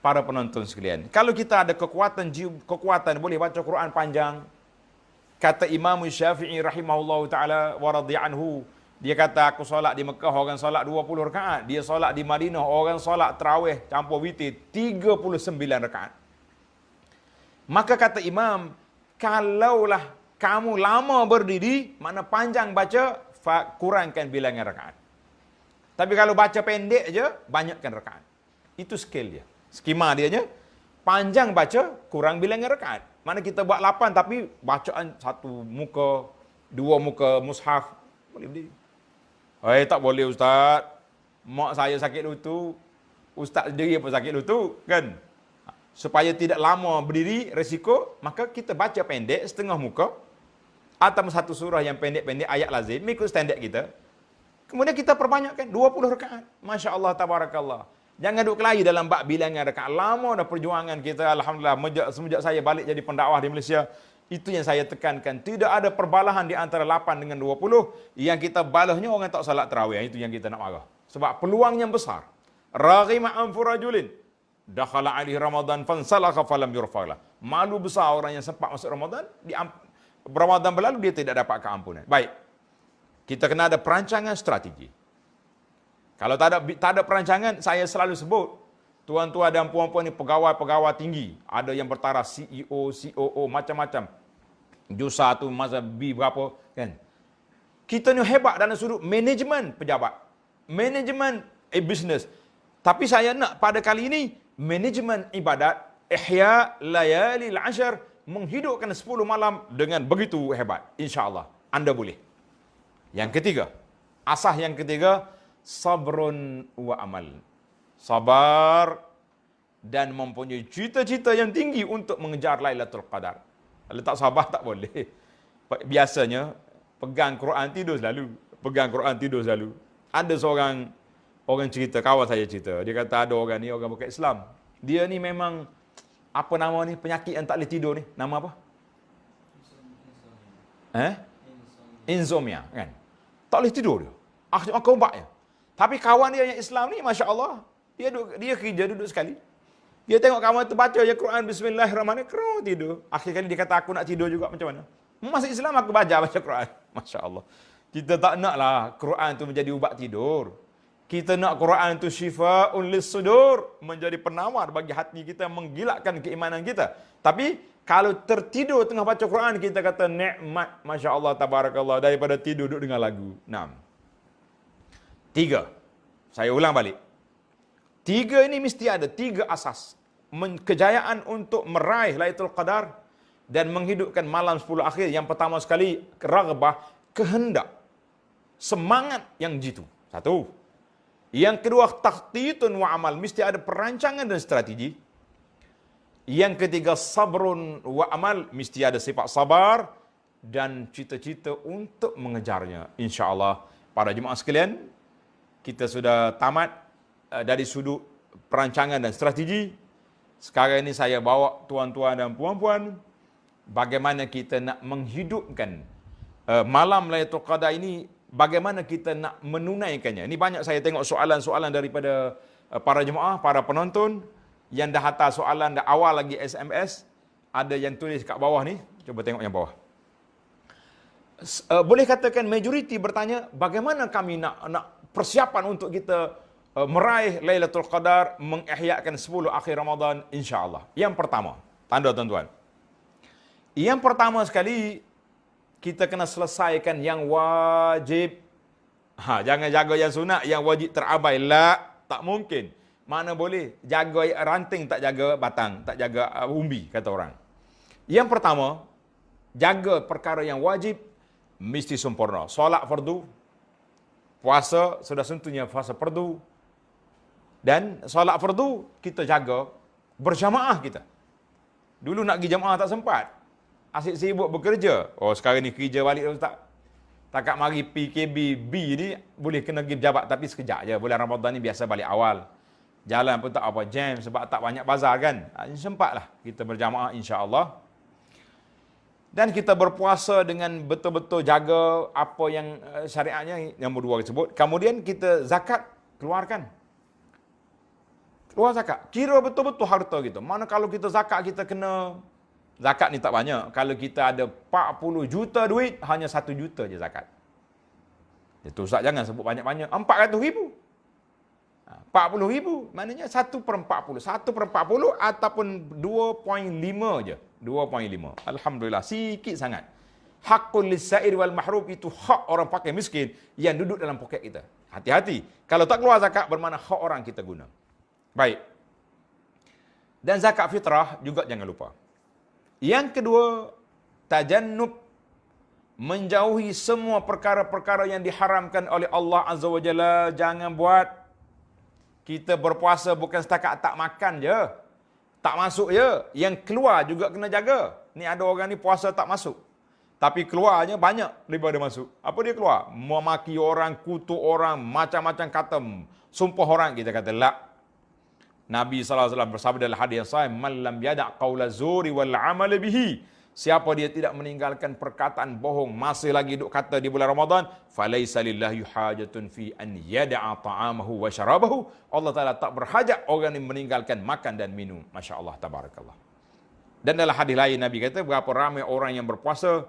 [SPEAKER 1] para penonton sekalian. Kalau kita ada kekuatan boleh baca Quran panjang. Kata Imam Syafi'i rahimahullah ta'ala wa radhi'anhu, dia kata aku solat di Mekah, orang solat 20 rakaat. Dia solat di Madinah, orang solat tarawih campur witir 39 rakaat. Maka kata Imam, kalaulah kamu lama berdiri, mana panjang baca, kurangkan bilangan rakaat. Tapi kalau baca pendek je, banyakkan rakaat. Itu skill dia. Skema dianya, panjang baca, kurang bilangan rakaat. Mana kita buat 8 tapi bacaan satu muka, dua muka mushaf. Boleh berdiri. Tak boleh ustaz. Mak saya sakit lutut. Ustaz sendiri pun sakit lutut, kan? Supaya tidak lama berdiri, resiko, maka kita baca pendek, setengah muka, atau satu surah yang pendek-pendek, ayat lazim, ikut standard kita. Kemudian kita perbanyakkan 20 rakaat. Masya Allah, tabarakallah. Jangan duduk kelahi dalam bab bilangan rakaat. Lama dah perjuangan kita, alhamdulillah, semenjak saya balik jadi pendakwah di Malaysia, itu yang saya tekankan. Tidak ada perbalahan di antara 8 dengan 20. Yang kita balahnya orang tak salat tarawih. Itu yang kita nak marah. Sebab peluangnya besar. Raghima anfu rajulin dakhala alaihi Ramadan fansalakha falam yurfalah. Malu besar orang yang sempat masuk Ramadan, Ramadan berlalu dia tidak dapat keampunan. Baik. Kita kena ada perancangan strategi. Kalau tak ada perancangan, saya selalu sebut, tuan-tuan dan puan-puan ni pegawai-pegawai tinggi. Ada yang bertaraf CEO, COO, macam-macam. Juz 1, masa B berapa, kan? Kita ni hebat dalam sudut manajemen pejabat. Manajemen business. Tapi saya nak pada kali ini, manajemen ibadat, ihya layalil ashar, menghidupkan 10 malam dengan begitu hebat. InsyaAllah, anda boleh. Yang ketiga, asas yang ketiga, sabrun wa amal. Sabar dan mempunyai cita-cita yang tinggi untuk mengejar Lailatul Qadar. Kalau tak sabar tak boleh. Biasanya pegang Quran tidur selalu. Ada seorang orang cerita, kawan saya cerita, dia kata ada orang ni, orang bukan Islam. Dia ni memang apa nama ni, penyakit yang tak boleh tidur ni. Nama apa? Insomnia, kan? Tak boleh tidur dia. Akhirnya ubatnya. Tapi kawan dia yang Islam ni, Masya Allah, dia kerja duduk sekali. Dia tengok kawan tu baca je Quran, Bismillahirrahmanirrahim, tidur. Akhir kali dia kata, aku nak tidur juga, macam mana? Masuk Islam aku baca Quran. Masya Allah. Kita tak naklah Quran tu menjadi ubat tidur. Kita nak Quran tu syifa'un lis-sudur, menjadi penawar bagi hati kita, menggilakkan keimanan kita. Tapi kalau tertidur tengah baca Quran, kita kata nikmat, Masya Allah, tabarakallah, daripada tidur duduk dengar lagu. 6. 3. Saya ulang balik. 3 ini mesti ada 3 asas. Kejayaan untuk meraih Lailatul Qadar dan menghidupkan malam 10 akhir. Yang pertama sekali, raghbah, kehendak. Semangat yang jitu. 1. Yang kedua, takhtitun wa amal. Mesti ada perancangan dan strategi. Yang ketiga, sabrun wa amal. Mesti ada sifat sabar dan cita-cita untuk mengejarnya. InsyaAllah, para jemaah sekalian, kita sudah tamat dari sudut perancangan dan strategi. Sekarang ini saya bawa tuan-tuan dan puan-puan, bagaimana kita nak menghidupkan malam Lailatul Qadar ini, bagaimana kita nak menunaikannya. Ini banyak saya tengok soalan-soalan daripada para jemaah, para penonton, yang dah hantar soalan dah awal lagi SMS. Ada yang tulis kat bawah ni, cuba tengok yang bawah. Boleh katakan majoriti bertanya, bagaimana kami nak persiapan untuk kita meraih Lailatul Qadar, mengihyakan 10 akhir Ramadan, insya-Allah. Yang pertama, tanda tuan-tuan. Yang pertama sekali, kita kena selesaikan yang wajib. Jangan jaga yang sunat, yang wajib terabai. Tak mungkin. Mana boleh jaga ranting, tak jaga batang, tak jaga umbi, kata orang. Yang pertama, jaga perkara yang wajib, mesti sempurna. Solat fardu, puasa, sudah tentunya puasa fardu. Dan solat fardu, kita jaga berjamaah kita. Dulu nak pergi jamaah tak sempat. Asyik sibuk bekerja. Sekarang ni kerja balik tak. Takat mari PKB ni, boleh kena pergi berjabat, tapi sekejap je. Bulan Ramadan ni biasa balik awal. Jalan pun tak apa jam, sebab tak banyak bazar kan. Sempatlah kita berjamaah insya-Allah. Dan kita berpuasa dengan betul-betul jaga apa yang syariatnya, yang berdua disebut. Kemudian kita zakat, keluarkan. Keluar zakat. Kira betul-betul harta kita. Mana kalau kita zakat, kita kena, zakat ni tak banyak. Kalau kita ada 40 juta duit, hanya 1 juta je zakat. Itu Ustaz jangan sebut banyak-banyak. 400 ribu. 40 ribu. Maknanya 1/40. 1/40 ataupun 2.5 je. 2.5. Alhamdulillah. Sikit sangat. Haqqul lis-sa'ir wal mahrum, itu hak orang pakai miskin yang duduk dalam poket kita. Hati-hati. Kalau tak keluar zakat, bermakna hak orang kita guna. Baik. Dan zakat fitrah juga jangan lupa. Yang kedua, tajannub, menjauhi semua perkara-perkara yang diharamkan oleh Allah Azza wa Jalla. Jangan buat. Kita berpuasa bukan setakat tak makan je, tak masuk je. Yang keluar juga kena jaga. Ni ada orang ni puasa tak masuk, tapi keluarnya banyak daripada masuk. Apa dia keluar? Memaki orang, kutuk orang, macam-macam kata, sumpah orang. Kita kata, la. Nabi SAW bersabda dalam hadis yang sahih, "Man lam yada' qaula zuri wal amal bihi." Siapa dia tidak meninggalkan perkataan bohong, masih lagi duk kata di bulan Ramadan, falaisa lillahi hajatun fi an yada'a ta'amahu wa syarabahu. Allah Taala tak berhajat orang yang meninggalkan makan dan minum. Masya-Allah, tabarakallah. Dan dalam hadis lain Nabi kata, berapa ramai orang yang berpuasa,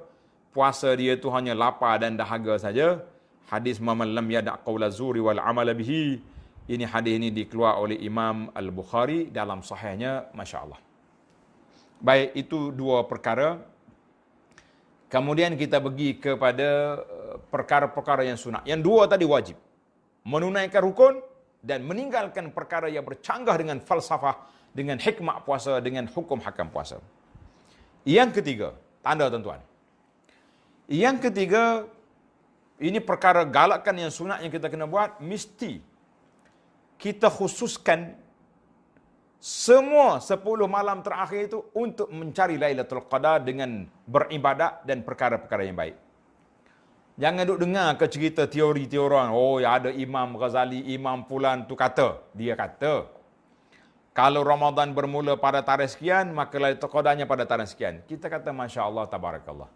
[SPEAKER 1] puasa dia tu hanya lapar dan dahaga saja. Hadis man lam yada' qaula zuri wal amal bihi. Ini hadis ini dikeluar oleh Imam Al-Bukhari dalam sahihnya, masya-Allah. Baik, itu dua perkara. Kemudian kita pergi kepada perkara-perkara yang sunat. Yang dua tadi wajib. Menunaikan rukun dan meninggalkan perkara yang bercanggah dengan falsafah, dengan hikmah puasa, dengan hukum hakam puasa. Yang ketiga, tanda tuan-tuan. Yang ketiga, ini perkara galakan yang sunat yang kita kena buat, mesti kita khususkan semua 10 malam terakhir itu untuk mencari Lailatul Qadar dengan beribadat dan perkara-perkara yang baik. Jangan duk dengar ke cerita teori-teori orang, oh ya ada Imam Ghazali, Imam Fulan tu kata, dia kata, kalau Ramadan bermula pada tarikh sekian, maka Lailatul Qadarnya pada tarikh sekian. Kita kata masya-Allah, tabarakallah.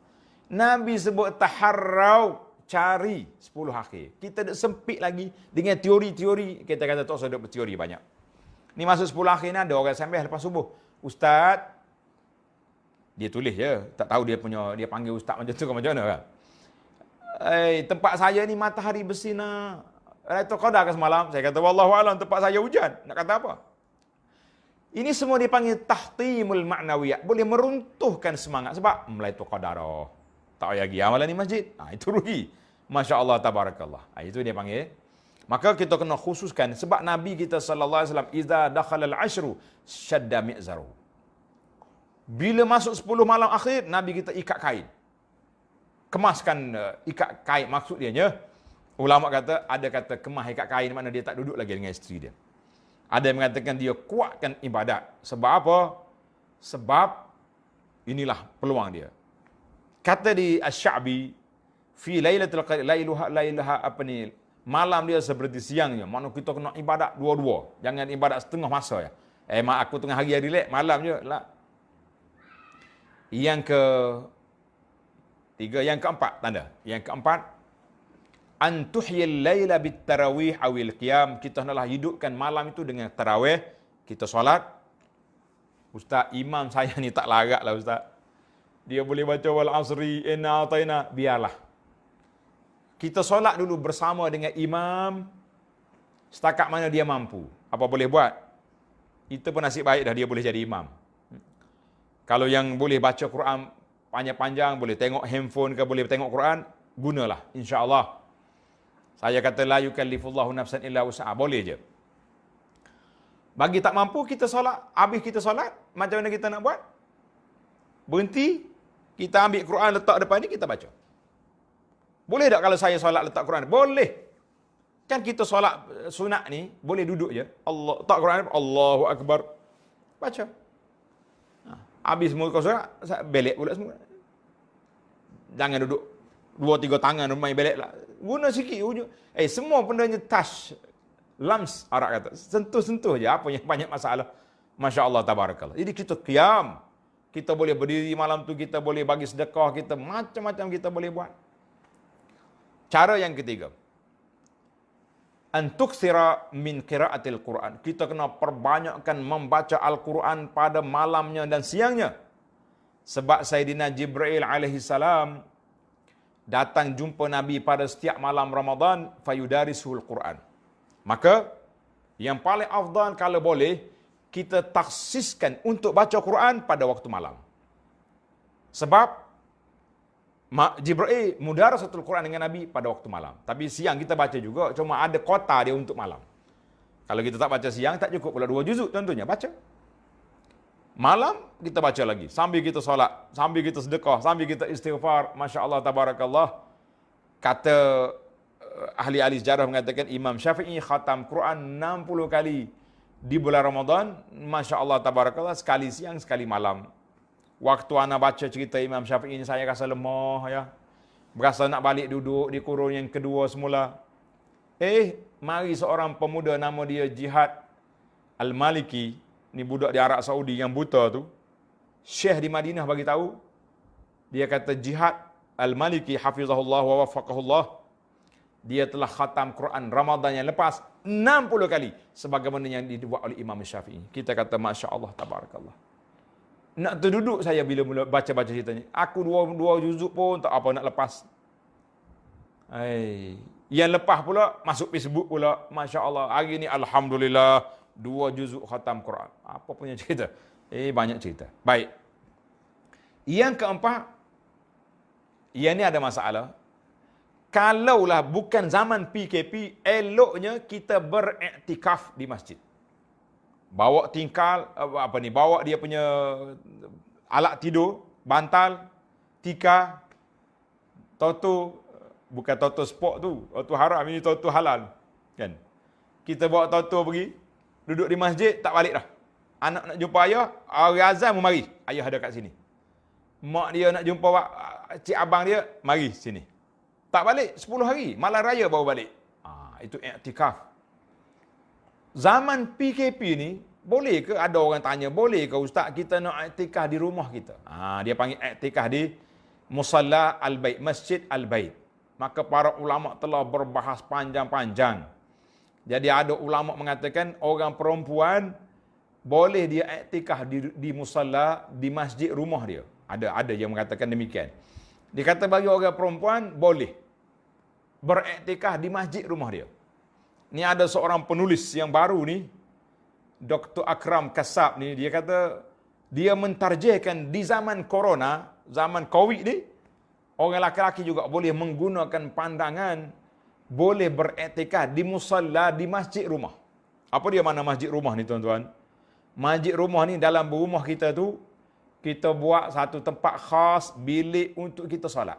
[SPEAKER 1] Nabi sebut taharrau, cari 10 akhir. Kita dah sempit lagi dengan teori-teori, kita kata tak usah duk berteori banyak. Ni masuk 10 akhir ni ada orang sampai lepas subuh, Ustaz, dia tulis je, tak tahu dia panggil Ustaz macam tu ke macam mana kan. Tempat saya ni matahari bersinar, Lailatul Qadar ke semalam? Saya kata wallahu alam, tempat saya hujan. Nak kata apa? Ini semua dipanggil tahtimul ma'nawiyat, boleh meruntuhkan semangat sebab Lailatul Qadar tak payah pergi amalan di masjid. Itu rugi. Masya-Allah, tabarakallah. Itu dia panggil. Maka kita kena khususkan sebab Nabi kita sallallahu alaihi wasallam iza dakhalal ashru shadda mi'zaru. Bila masuk 10 malam akhir, Nabi kita ikat kain. Kemaskan ikat kain, maksud dia ulama kata, ada kata kemas ikat kain makna dia tak duduk lagi dengan isteri dia. Ada yang mengatakan dia kuatkan ibadat. Sebab apa? Sebab inilah peluang dia. Kata di Asy-Sya'bi fi lailatul qadar lailaha apa ni, malam dia seperti siangnya. Maknanya kita kena ibadat dua-dua. Jangan ibadat setengah masa ya. Mak aku tengah hari relax, malam je lah. Yang ke tiga, yang keempat tanda. Yang keempat, an tuhyil laila bit tarawih awil qiyam. Kita hendaklah hidupkan malam itu dengan tarawih. Kita solat. Ustaz, imam saya ni tak larat lah Ustaz. Dia boleh baca wal asri inna ataina, biarlah. Kita solat dulu bersama dengan imam setakat mana dia mampu. Apa boleh buat? Itu pun nasib baik dah dia boleh jadi imam. Kalau yang boleh baca Quran panjang-panjang, boleh tengok handphone ke, boleh tengok Quran, gunalah, insya-Allah. Saya kata la yukallifullahu nafsan illa wus'aha, boleh je. Bagi tak mampu, kita solat, habis kita solat, macam mana kita nak buat? Berhenti, kita ambil Quran letak depan ni, kita baca. Boleh tak kalau saya solat letak Quran? Boleh. Kan kita solat sunat ni, boleh duduk je. Allah, letak Quran, Allahu Akbar. Baca. Habis muka solat, belek pula semua. Jangan duduk 2-3 tangan main belek lah. Guna sikit ujung. Semua bendanya touch, lams Arab kata. Sentuh-sentuh je apa yang banyak masalah. Masya-Allah, tabarakallah. Jadi kita qiyam. Kita boleh berdiri malam tu, kita boleh bagi sedekah, kita macam-macam kita boleh buat. Cara yang ketiga, antuksira min qiraatil Quran. Kita kena perbanyakkan membaca Al-Quran pada malamnya dan siangnya. Sebab Sayyidina Jibril alaihi salam datang jumpa Nabi pada setiap malam Ramadan, fayudarisuhul Quran. Maka yang paling afdal kalau boleh kita taksiskan untuk baca Quran pada waktu malam. Sebab Jibril mudarasatul Quran dengan Nabi pada waktu malam. Tapi siang kita baca juga, cuma ada kota dia untuk malam. Kalau kita tak baca siang, tak cukup pula 2 juzuk tentunya, baca. Malam kita baca lagi, sambil kita solat, sambil kita sedekah, sambil kita istighfar. Masya Allah, tabarakallah. Kata ahli-ahli sejarah mengatakan Imam Syafi'i khatam Quran 60 kali di bulan Ramadan. Masya Allah, tabarakallah, sekali siang, sekali malam. Waktu anak baca cerita Imam Syafi'i ini, saya rasa lemah ya. Berasa nak balik duduk di kurung yang kedua semula. Mari seorang pemuda nama dia Jihad Al-Maliki, ni budak di Arab Saudi yang buta tu, Syekh di Madinah bagi tahu, dia kata Jihad Al-Maliki hafizahullah wa waffaqahullah, dia telah khatam Quran Ramadan yang lepas 60 kali sebagaimana yang dibuat oleh Imam Syafi'i. Kita kata Masya Allah, tabarakallah. Nak terduduk saya bila mula baca-baca ceritanya. Aku dua juzuk pun tak apa nak lepas. Yang lepas pula masuk Facebook pula, Masya Allah, hari ni Alhamdulillah 2 juzuk khatam Quran. Apa punya cerita? Banyak cerita. Baik. Yang keempat, yang ni ada masalah. Kalaulah bukan zaman PKP, eloknya kita beriktikaf di masjid. Bawa tingkal, bawa dia punya alat tidur, bantal, tikar, toto, bukan toto sport tu, toto haram, ini toto halal. Kan? Kita bawa toto pergi, duduk di masjid, tak balik dah. Anak nak jumpa ayah, hari azan pun mari. Ayah ada kat sini. Mak dia nak jumpa cik abang dia, mari sini. Tak balik 10 hari, malam raya baru balik. Itu iktikaf. Zaman PKP ni, boleh ke ada orang tanya, boleh ke ustaz kita nak iktikaf di rumah kita? Dia panggil iktikaf di Musalla Al-Bait, Masjid Al-Bait. Maka para ulama telah berbahas panjang-panjang. Jadi ada ulama mengatakan orang perempuan boleh dia iktikaf di musalla di masjid rumah dia. Ada yang mengatakan demikian. Dia kata bagi orang perempuan boleh beriktikaf di masjid rumah dia. Ni ada seorang penulis yang baru ni, Dr. Akram Kassab ni, dia kata dia mentarjihkan di zaman corona, zaman Covid ni, orang laki-laki juga boleh menggunakan pandangan boleh beriktikaf di musalla di masjid rumah. Apa dia mana masjid rumah ni tuan-tuan? Masjid rumah ni dalam rumah kita tu, kita buat satu tempat khas, bilik untuk kita solat.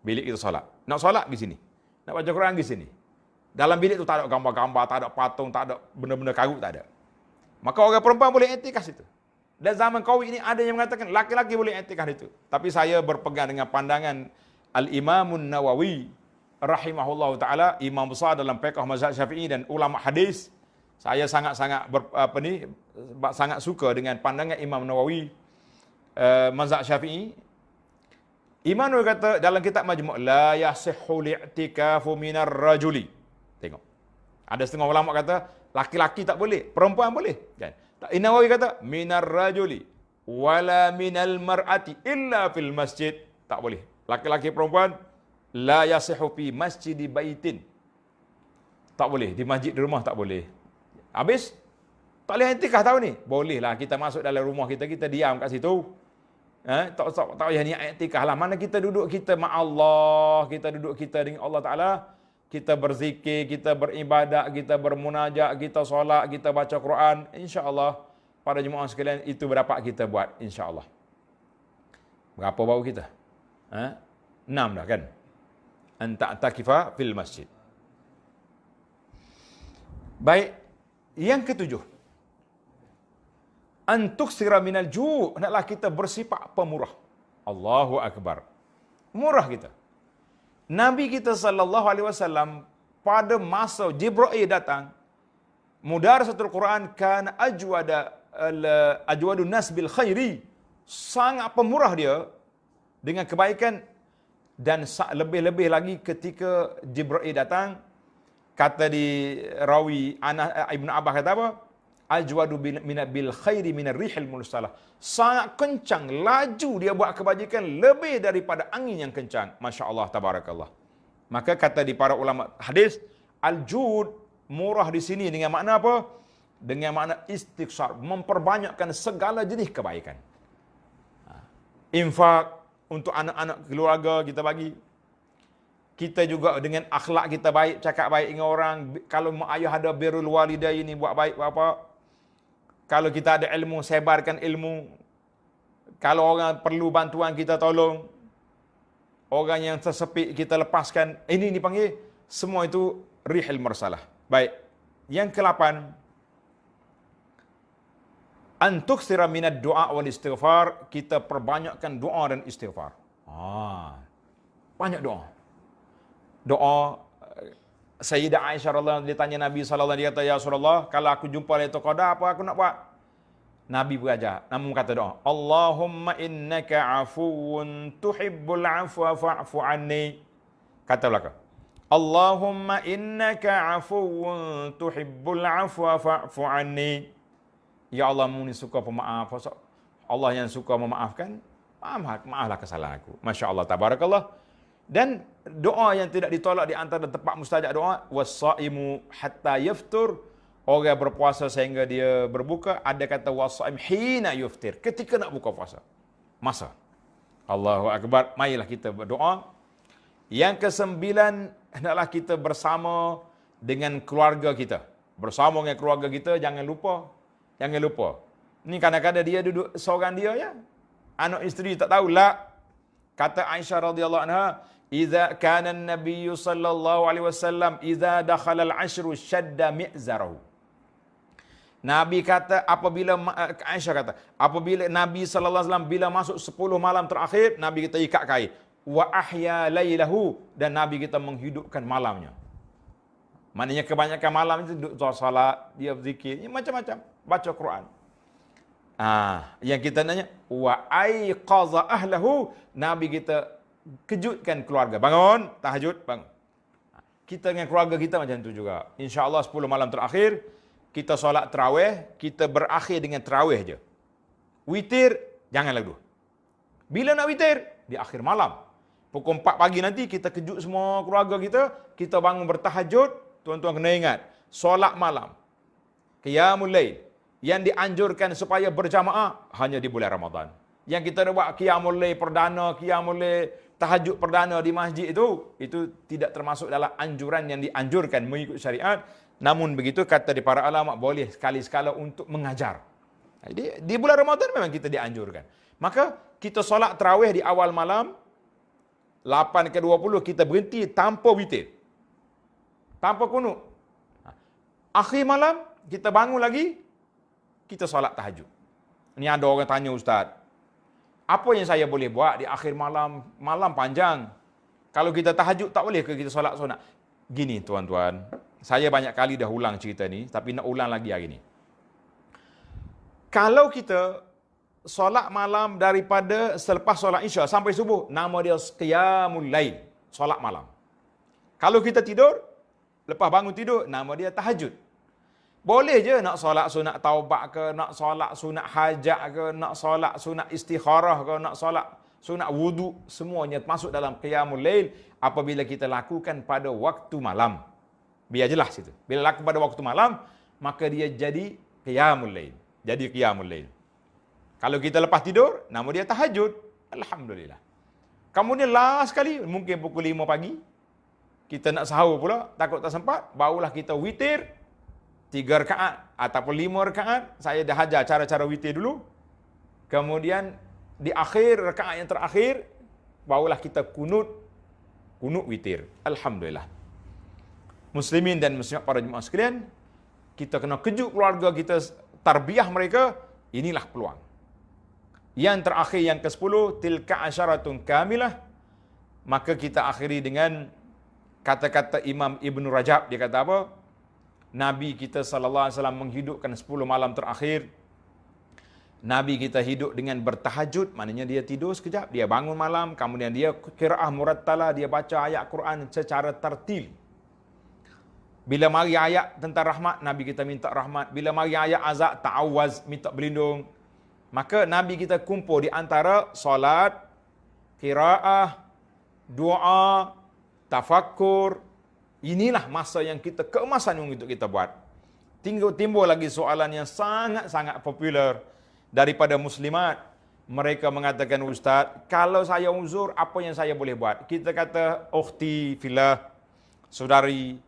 [SPEAKER 1] Bilik kita solat. Nak solat di sini. Nak baca Quran di sini. Dalam bilik tu tak ada gambar-gambar, tak ada patung, tak ada benda-benda karut, tak ada. Maka orang perempuan boleh iktikaf situ. Dan zaman Covid ini ada yang mengatakan laki-laki boleh iktikaf itu. Tapi saya berpegang dengan pandangan Al-Imamun Nawawi rahimahullah taala, imam besar dalam fiqh mazhab Syafi'i dan ulama hadis. Saya sangat-sangat sangat suka dengan pandangan Imam Nawawi mazhab Syafi'i. Imam Nawawi kata dalam kitab Majmu' la yasihhu li'tikafu minar rajuli. Tengok. Ada setengah ulama kata laki-laki tak boleh, perempuan boleh, kan? Imam Nawawi kata minar rajuli wala minal mar'ati illa fil masjid. Tak boleh. Laki-laki perempuan la yasihhu fi masjidi baitin. Tak boleh, di masjid di rumah tak boleh. Habis tak boleh iktikaf tahun ni. Bolehlah kita masuk dalam rumah kita, kita diam kat situ. Tak payah niat iktikaf lah. Mana kita duduk kita ma Allah, kita duduk kita dengan Allah Taala, kita berzikir, kita beribadat, kita bermunajat, kita solat, kita baca Quran, insya-Allah para jemaah sekalian itu berdapat kita buat insya-Allah. Berapa bau kita? 6 dah kan? Anta takifa fil masjid. Baik, yang ketujuh. Antuksira minal ju', hendaklah kita bersifat pemurah. Allahu akbar. Murah kita. Nabi kita sallallahu alaihi wasallam pada masa Jibril datang, mudarasatul Quran kana ajwadun nas bil khairi. Sangat pemurah dia dengan kebaikan. Dan lebih-lebih lagi ketika Jibril datang, kata di rawi Ibn Abbas kata apa? Ajwadu bil khairi minar rihil mursalah. Sangat kencang, laju dia buat kebajikan lebih daripada angin yang kencang. Masya Allah, tabarakallah. Maka kata di para ulama hadis, al-jud, murah di sini dengan makna apa? Dengan makna istiqsar, memperbanyakkan segala jenis kebaikan. Infak, untuk anak-anak keluarga kita bagi. Kita juga dengan akhlak kita baik, cakap baik dengan orang. Kalau mak ayah ada birrul walidain ni, buat baik apa. Kalau kita ada ilmu, sebarkan ilmu. Kalau orang perlu bantuan, kita tolong. Orang yang tersepit, kita lepaskan. Ini dipanggil, semua itu rihil mursalah. Baik. Yang ke-8, antuksira minad doa wal istighfar, kita perbanyakkan doa dan istighfar. Banyak doa. Doa Sayyidah Aisyah radhiyallahu anha ditanya Nabi sallallahu alaihi wasallam, dia kata, ya Rasulullah, kalau aku jumpa Lailatul Qadar, apa aku nak buat? Nabi berajar, namun kata doa, Allahumma innaka afuwun tuhibbul afwa fa'fu anni. Kata belakang, Allahumma innaka afuwun tuhibbul afwa fa'fu anni. Ya Allah, mu ni suka pemaaf. Allah yang suka memaafkan, maaflah kesalahan aku. Masya Allah, tabarakallah. Dan doa yang tidak ditolak di antara tempat mustajab doa, was-saimu hatta yaftur, orang berpuasa sehingga dia berbuka. Ada kata was-saim hina yuftir, ketika nak buka puasa. Masa. Allahu akbar. Marilah kita berdoa. Yang ke-9, hendaklah kita bersama dengan keluarga kita. Bersama dengan keluarga kita, jangan lupa. Jangan lupa. Ni kadang-kadang dia duduk seorang dia ya. Anak isteri tak tahu lah. Kata Aisyah radhiyallahu anha, "Idza kana an-nabiy sallallahu alaihi wasallam idza dakhala al-ashru shadda mi'zarahu." Nabi kata apabila Aisyah kata, apabila Nabi sallallahu alaihi wasallam bila masuk 10 malam terakhir, Nabi kita ikat kain. Wa ahya lailahu, dan Nabi kita menghidupkan malamnya. Maknanya kebanyakan malam itu duduk salat, dia berzikir, macam-macam, baca Quran. Yang kita nanya, wa aiqaza ahlahu, Nabi kita kejutkan keluarga. Bangun, tahajud, bangun. Kita dengan keluarga kita macam tu juga. InsyaAllah 10 malam terakhir, kita solat tarawih, kita berakhir dengan tarawih je. Witir, jangan lagu. Bila nak witir? Di akhir malam. Pukul 4 pagi nanti, kita kejut semua keluarga kita bangun bertahajud. Tuan-tuan kena ingat, solat malam, qiyamul lail, yang dianjurkan supaya berjamaah hanya di bulan Ramadan. Yang kita buat qiyamul lail perdana, qiyamul lail tahajud perdana di masjid itu tidak termasuk dalam anjuran yang dianjurkan mengikut syariat. Namun begitu kata di para ulama, boleh sekali-sekala untuk mengajar. Jadi di bulan Ramadan memang kita dianjurkan. Maka kita solat tarawih di awal malam 8 ke 20, kita berhenti tanpa witir, tanpa kunut. Akhir malam, kita bangun lagi, kita solat tahajud. Ini ada orang tanya, Ustaz, apa yang saya boleh buat di akhir malam? Malam panjang. Kalau kita tahajud, tak boleh ke kita solat sunat? Gini tuan-tuan, saya banyak kali dah ulang cerita ni, tapi nak ulang lagi hari ni. Kalau kita solat malam daripada selepas solat Isya sampai subuh, nama dia qiyamul lail, solat malam. Kalau kita tidur, lepas bangun tidur, nama dia tahajud. Boleh je nak solat sunat taubat ke, nak solat sunat hajat ke, nak solat sunat istikharah ke, nak solat sunat wudu, semuanya masuk dalam qiyamul lail apabila kita lakukan pada waktu malam. Biar jelas itu. Bila lakukan pada waktu malam, maka dia jadi qiyamul lail. Jadi qiyamul lail. Kalau kita lepas tidur, nama dia tahajud. Alhamdulillah. Kemudian last sekali, mungkin pukul 5 pagi, kita nak sahur pula, takut tak sempat, barulah kita witir 3 rakaat ataupun 5 rakaat. Saya dah ajar cara-cara witir dulu. Kemudian di akhir rakaat yang terakhir, barulah kita kunut witir. Alhamdulillah. Muslimin dan muslimat para jemaah sekalian, kita kena kejut keluarga kita, tarbiyah mereka, inilah peluang. Yang terakhir, yang ke-10, tilka asyaratun kamilah, maka kita akhiri dengan kata-kata Imam Ibn Rajab. Dia kata apa? Nabi kita sallallahu alaihi wasallam menghidupkan 10 malam terakhir. Nabi kita hidup dengan bertahajud, maknanya dia tidur sekejap, dia bangun malam, kemudian dia qiraah murattalah, dia baca ayat Quran secara tartil. Bila mari ayat tentang rahmat, Nabi kita minta rahmat. Bila mari ayat azab, ta'awaz, minta berlindung. Maka Nabi kita kumpul di antara solat, qiraah, doa, tafakkur. Inilah masa yang kita, keemasan untuk kita buat. Timbul lagi soalan yang sangat-sangat popular daripada muslimat. Mereka mengatakan, Ustaz, kalau saya uzur, apa yang saya boleh buat? Kita kata, ukhti fillah, saudari,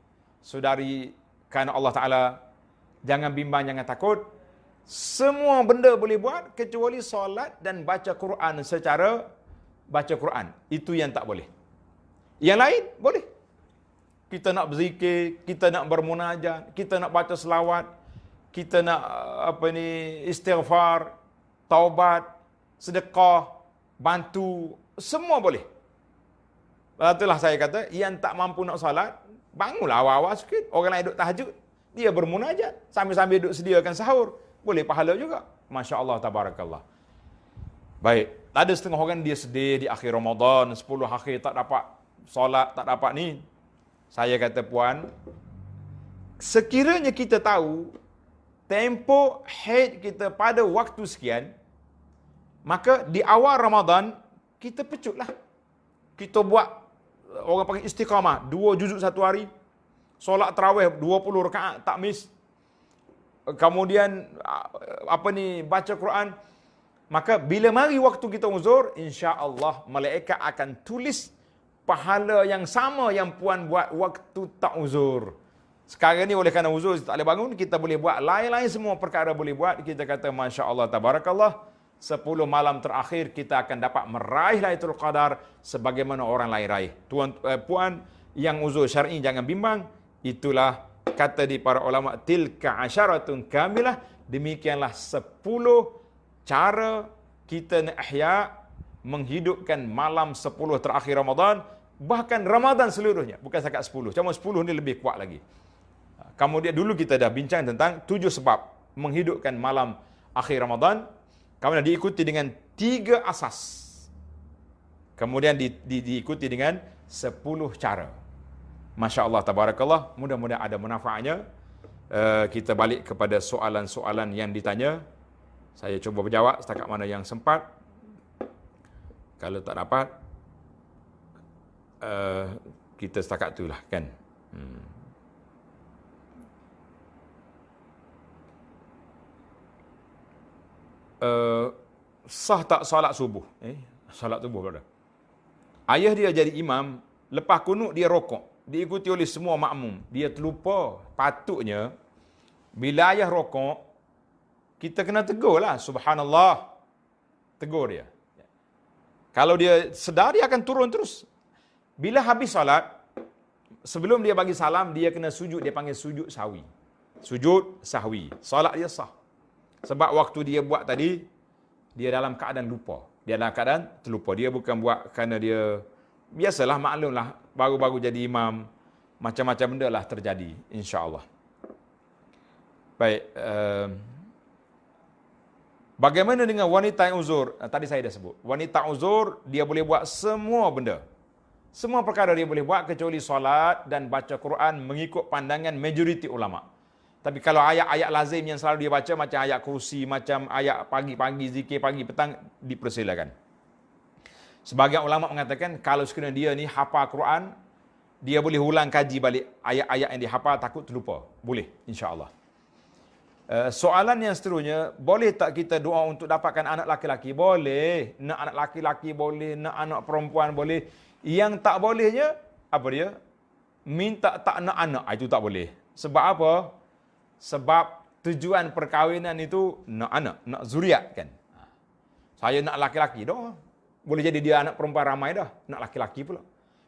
[SPEAKER 1] karena Allah Ta'ala, jangan bimbang, jangan takut. Semua benda boleh buat kecuali solat dan baca Quran secara baca Quran. Itu yang tak boleh. Yang lain boleh. Kita nak berzikir, kita nak bermunajat, kita nak baca selawat, kita nak istighfar, taubat, sedekah, bantu, semua boleh. Itulah saya kata, yang tak mampu nak salat, bangunlah awal-awal sikit. Orang lain duduk tahajud, dia bermunajat, sambil-sambil duduk sediakan sahur. Boleh pahala juga. Masya Allah, tabarakallah. Baik, ada setengah orang dia sedih di akhir Ramadan, 10 akhir tak dapat solat, tak dapat ni. Saya kata, puan, sekiranya kita tahu tempoh haid kita pada waktu sekian, maka di awal Ramadan, kita pecutlah. Kita buat, orang panggil istiqamah, 2 juzuk satu hari, solat tarawih 20 rakaat, tak miss. Kemudian, baca Quran. Maka bila mari waktu kita uzur, insya-Allah malaikat akan tulis pahala yang sama yang puan buat waktu tak uzur. Sekarang ni oleh kerana uzur tak boleh bangun, kita boleh buat lain-lain semua perkara boleh buat. Kita kata masya-Allah tabarakallah, 10 malam terakhir kita akan dapat meraih Lailatul Qadar sebagaimana orang lain raih. Puan yang uzur syar'i jangan bimbang, itulah kata di para ulama, tilka asyaratun kamilah, demikianlah 10 cara kita nak ihya, menghidupkan malam 10 terakhir Ramadan, bahkan Ramadan seluruhnya, bukan setakat 10. Cuma 10 ni lebih kuat lagi. Kemudian dulu kita dah bincang tentang 7 sebab menghidupkan malam akhir Ramadan, kemudian diikuti dengan 3 asas. Kemudian diikuti dengan 10 cara. Masya Allah, tabarakallah. Mudah-mudahan ada manfaatnya. Kita balik kepada soalan-soalan yang ditanya. Saya cuba berjawab setakat mana yang sempat. Kalau tak dapat, kita setakat itulah kan. Sah tak salat subuh? Salat subuh pada. Ayah dia jadi imam, lepas kunut dia rokok, diikuti oleh semua makmum. Dia terlupa, patutnya bila ayah rokok, kita kena tegurlah, subhanallah. Tegur dia. Kalau dia sedar, dia akan turun terus. Bila habis salat, sebelum dia bagi salam, dia kena sujud, dia panggil sujud sahwi. Sujud sahwi. Salat dia sah. Sebab waktu dia buat tadi, dia dalam keadaan lupa. Dia dalam keadaan terlupa. Dia bukan buat kerana dia, biasalah, maklumlah, baru-baru jadi imam, macam-macam benda lah terjadi, insya-Allah. Baik, bagaimana dengan wanita yang uzur? Tadi saya dah sebut. Wanita uzur, dia boleh buat semua benda. Semua perkara dia boleh buat kecuali solat dan baca Quran mengikut pandangan majoriti ulama. Tapi kalau ayat-ayat lazim yang selalu dia baca, macam ayat kursi, macam ayat pagi-pagi, zikir pagi petang, dipersilakan. Sebagian ulama mengatakan, kalau sekiranya dia ni hafal Quran, dia boleh ulang kaji balik ayat-ayat yang dia hafal, takut terlupa. Boleh, insya-Allah. Soalan yang seterusnya, boleh tak kita doa untuk dapatkan anak laki-laki? Boleh. Nak anak laki-laki boleh, nak anak perempuan boleh. Yang tak bolehnya, apa dia? Minta tak nak anak, itu tak boleh. Sebab apa? Sebab tujuan perkahwinan itu nak anak, nak zuriat kan. Saya nak laki-laki dah. Boleh jadi dia anak perempuan ramai dah, nak laki-laki pula.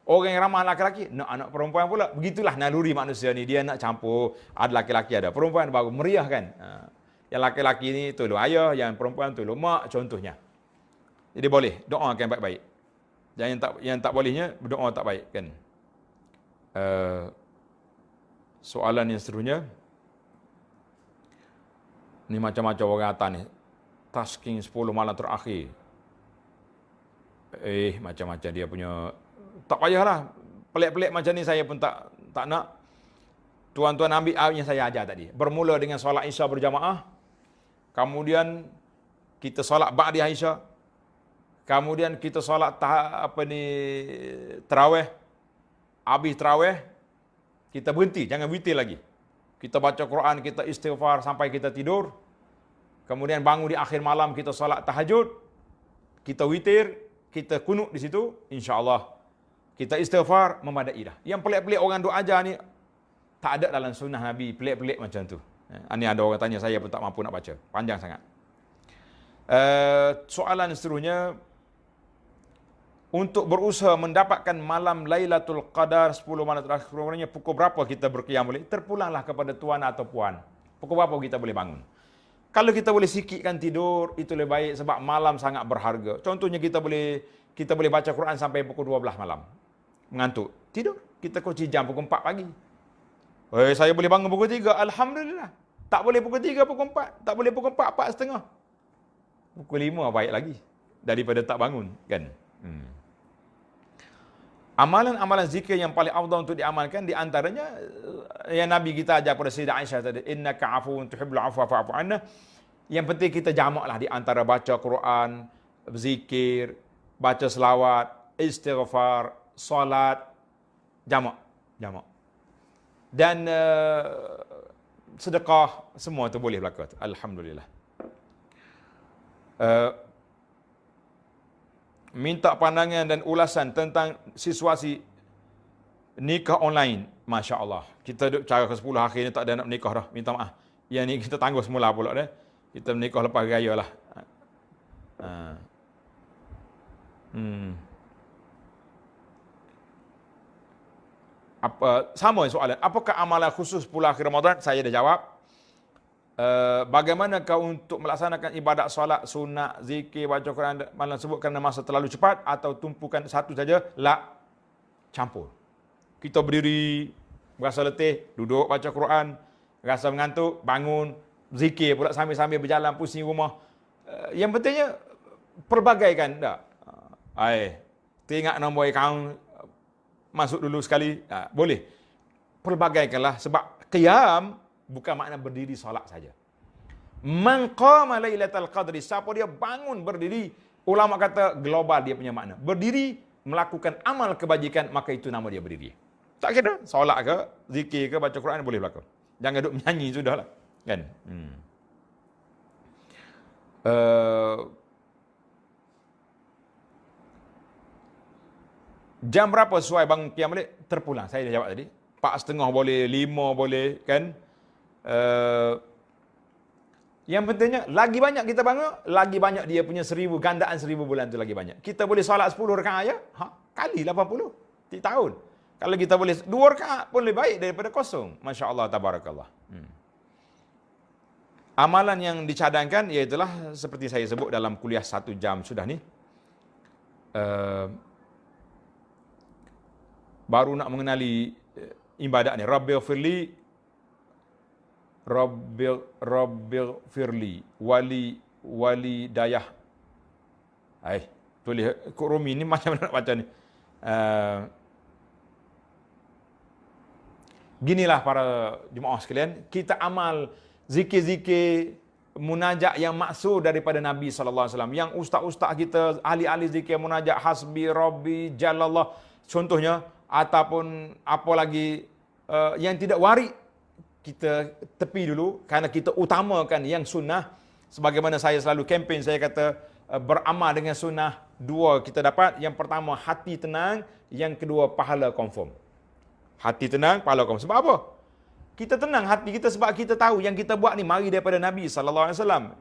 [SPEAKER 1] Orang yang ramai laki-laki, nak anak perempuan pula. Begitulah naluri manusia ni, dia nak campur, ada laki-laki ada perempuan, baru meriah kan. Yang laki-laki ni tolong ayah, yang perempuan tolong mak, contohnya. Jadi boleh, doakan baik-baik. Yang tak bolehnya, berdoa tak baik kan. Soalan yang seterusnya, ni macam-macam orang atas ni. Tasking 10 malam terakhir. Macam-macam dia punya. Tak payahlah. Pelik-pelik macam ni saya pun tak nak. Tuan-tuan ambil yang saya ajar tadi. Bermula dengan solat Isya berjamaah. Kemudian kita solat ba'di Isya. Kemudian kita solat tarawih. Habis tarawih, kita berhenti, jangan witir lagi. Kita baca Quran, kita istighfar sampai kita tidur. Kemudian bangun di akhir malam, kita solat tahajud. Kita witir, kita kunut di situ, insya-Allah. Kita istighfar, memadai dah. Yang pelik-pelik orang duk ajar ni, tak ada dalam sunnah Nabi, pelik-pelik macam tu. Ini ada orang tanya, saya pun tak mampu nak baca. Panjang sangat. Soalan seterusnya, untuk berusaha mendapatkan malam Lailatul Qadar 10 malam terakhir, pukul berapa kita berqiyam boleh? Terpulanglah kepada tuan atau puan. Pukul berapa kita boleh bangun? Kalau kita boleh sikitkan tidur, itu lebih baik sebab malam sangat berharga. Contohnya kita boleh baca Quran sampai pukul 12 malam. Mengantuk. Tidur. Kita kunci jam pukul 4 pagi. Saya boleh bangun pukul 3. Alhamdulillah. Tak boleh pukul 3, pukul 4. Tak boleh pukul 4, 4:30. Pukul 5 baik lagi. Daripada tak bangun. Kan? Amalan-amalan zikir yang paling afdal untuk diamalkan, di antaranya yang Nabi kita ajar pada Sayyidah Aisyah tadi, innaka afuwun tuhibbul afwa fa'fu anna. Yang penting kita jamaklah di antara baca Quran, zikir, baca selawat, istighfar, solat, jamak. Dan sedekah, semua itu boleh berlaku. Alhamdulillah. Minta pandangan dan ulasan tentang situasi nikah online. Masya Allah. Kita duduk cara ke-10 hari ni tak ada nak menikah dah. Minta maaf. Yang ni kita tangguh semula pula dah. Kita menikah lepas raya lah. Sama soalan. Apakah amalan khusus 10 akhir Ramadan? Saya dah jawab. Bagaimana kau untuk melaksanakan ibadat solat, sunat, zikir, baca Quran malam sebut kerana masa terlalu cepat atau tumpukan satu saja? Campur. Kita berdiri, rasa letih, duduk baca Quran, rasa mengantuk, bangun, zikir pula sambil-sambil berjalan pusing rumah. Yang pentingnya perbagaikan tak? Tengok nombor akaun, masuk dulu sekali. Boleh. Perbagaikanlah sebab qiyam bukan makna berdiri solat saja. Man qama lailatul qadri, siapa dia bangun berdiri, ulama kata global dia punya makna. Berdiri melakukan amal kebajikan, maka itu nama dia berdiri. Tak kira solat ke, zikir ke, baca Quran boleh berlaku. Jangan duduk menyanyi sudahlah. Kan? Jam berapa sesuai bangun qiyam balik? Terpulang. Saya dah jawab tadi. 4:30 boleh, 5 boleh, kan? Yang pentingnya, lagi banyak kita bangun, lagi banyak dia punya 1000, gandaan 1000 bulan tu lagi banyak. Kita boleh solat 10 rakaat aja, kali 80 tiap tahun. Kalau kita boleh 2 rakaat pun lebih baik daripada kosong. Masya Allah, tabarakallah. Amalan yang dicadangkan, iaitulah seperti saya sebut dalam kuliah 1 jam sudah ni. Baru nak mengenali ibadat ni. Rabbil firli wali dayah. Tulis Kok Rumi ni macam mana nak baca ni? Ginilah para jemaah sekalian, kita amal zikir-zikir munajat yang maksud daripada Nabi sallallahu alaihi wasallam. Yang ustaz-ustaz kita ahli-ahli zikir munajat hasbi rabbi jalallah contohnya, ataupun apa lagi yang tidak warid, kita tepi dulu kerana kita utamakan yang sunnah. Sebagaimana saya selalu kempen, saya kata beramal dengan sunnah 2 kita dapat. Yang pertama hati tenang, yang kedua pahala confirm. Hati tenang, pahala confirm. Sebab apa? Kita tenang hati kita sebab kita tahu yang kita buat ni mari daripada Nabi sallallahu alaihi wasallam.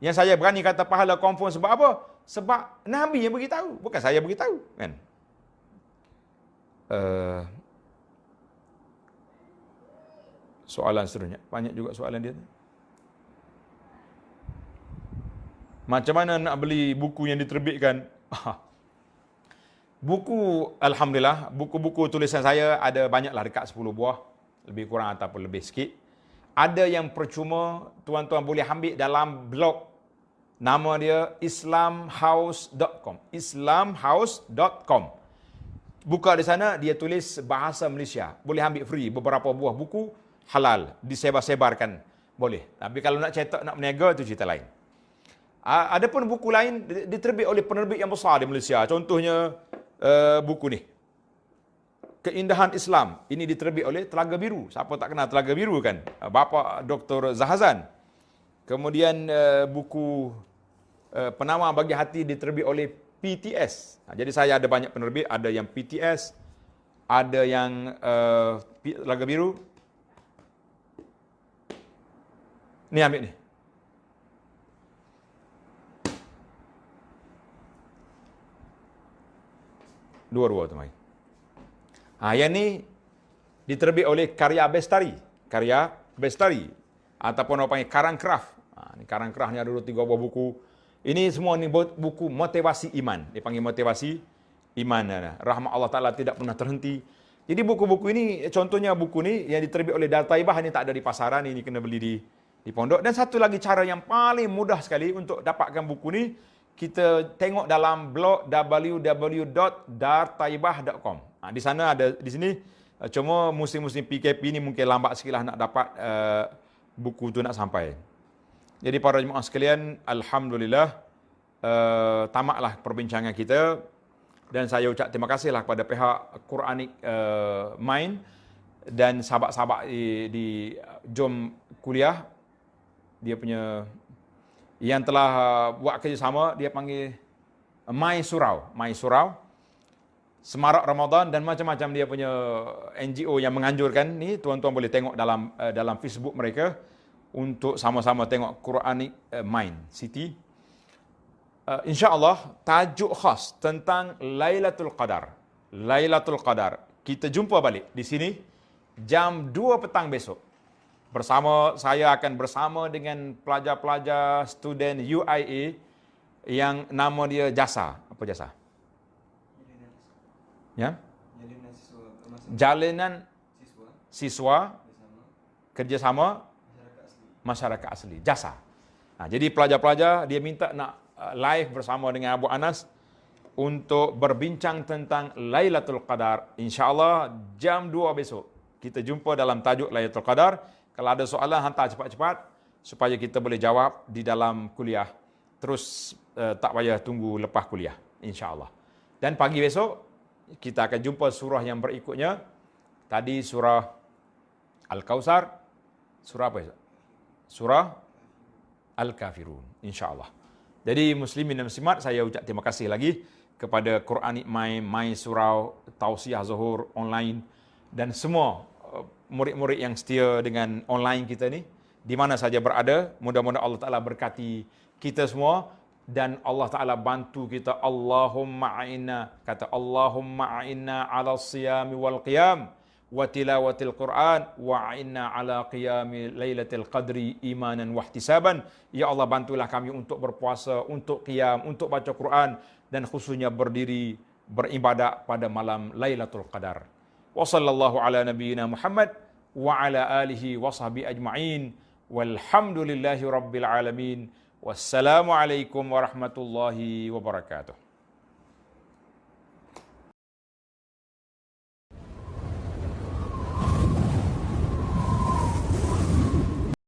[SPEAKER 1] Yang saya berani kata pahala confirm sebab apa? Sebab Nabi yang beritahu, bukan saya beritahu, kan? Soalan seterusnya, banyak juga soalan dia. Macam mana nak beli buku yang diterbitkan? Buku, alhamdulillah, buku-buku tulisan saya ada banyaklah, dekat 10 buah, lebih kurang ataupun lebih sikit. Ada yang percuma, tuan-tuan boleh ambil dalam blog. Nama dia islamhouse.com. islamhouse.com. Buka di sana, dia tulis bahasa Malaysia. Boleh ambil free beberapa buah buku halal, disebar-sebarkan. Boleh. Tapi kalau nak cetak, nak berniaga, itu cerita lain. Ada pun buku lain diterbit oleh penerbit yang besar di Malaysia. Contohnya buku ni, Keindahan Islam. Ini diterbit oleh Telaga Biru. Siapa tak kenal Telaga Biru kan? Bapa Dr. Zahazan. Kemudian buku Penawar Bagi Hati diterbit oleh PTS. Jadi saya ada banyak penerbit. Ada yang PTS, ada yang Telaga Biru. Ni ambil ni. Dua-dua tu mai. Yang ni diterbit oleh Karya Bestari. Karya Bestari. Ataupun orang panggil Karang Craft. Ni Karang Craft ni ada 2-3 buah buku. Ini semua ni buku motivasi iman. Dia panggil motivasi iman. Rahmat Allah Ta'ala tidak pernah terhenti. Jadi buku-buku ini, contohnya buku ni yang diterbit oleh Dar Taibah, ni tak ada di pasaran, ini kena beli di pondok. Dan satu lagi cara yang paling mudah sekali untuk dapatkan buku ni, kita tengok dalam blog www.dartaibah.com. Di sana ada, di sini cuma musim-musim PKP ni mungkin lambat sikit lah nak dapat buku tu nak sampai. Jadi para jemaah sekalian, alhamdulillah tamatlah perbincangan kita. Dan saya ucap terima kasihlah kepada pihak Quranic Mind dan sahabat-sahabat di Jom Kuliah. Dia punya yang telah buat kerjasama, dia panggil My Surau. Semarak Ramadan dan macam-macam dia punya NGO yang menganjurkan ni. Tuan-tuan boleh tengok dalam Facebook mereka untuk sama-sama tengok Quranic Mind City. InsyaAllah tajuk khas tentang Lailatul Qadar. Lailatul Qadar. Kita jumpa balik di sini jam 2 petang besok. Saya akan bersama dengan pelajar-pelajar student UIA yang nama dia Jasa. Apa Jasa? Ya? Jalinan Siswa Kerjasama Masyarakat Asli. Jasa. Jadi pelajar-pelajar dia minta nak live bersama dengan Abu Anas untuk berbincang tentang Lailatul Qadar. InsyaAllah jam 2 besok. Kita jumpa dalam tajuk Lailatul Qadar. Kalau ada soalan, hantar cepat-cepat supaya kita boleh jawab di dalam kuliah. Terus tak payah tunggu lepas kuliah. InsyaAllah. Dan pagi besok, kita akan jumpa surah yang berikutnya. Tadi surah Al-Kawthar. Surah apa? Surah Al-Kafirun. InsyaAllah. Jadi muslimin dan muslimat, saya ucap terima kasih lagi kepada Quranic Mind, My Surau, Tausiah Zuhur online dan semua murid-murid yang setia dengan online kita ni, di mana saja berada. Mudah-mudahan Allah Ta'ala berkati kita semua dan Allah Ta'ala bantu kita. Allahumma a'inna, kata Allahumma a'inna ala siyami wal qiyam wa tilawatil Quran wa a'inna ala qiyami lailatul qadri imanan wa ihtisaban. Ya Allah, bantulah kami untuk berpuasa, untuk qiyam, untuk baca Quran dan khususnya berdiri beribadat pada malam Lailatul Qadar. Wa sallallahu ala nabiyyina Muhammad wa ala alihi wa sahbihi ajma'in. Walhamdulillahi rabbil alamin. Wassalamu alaikum warahmatullahi wabarakatuh.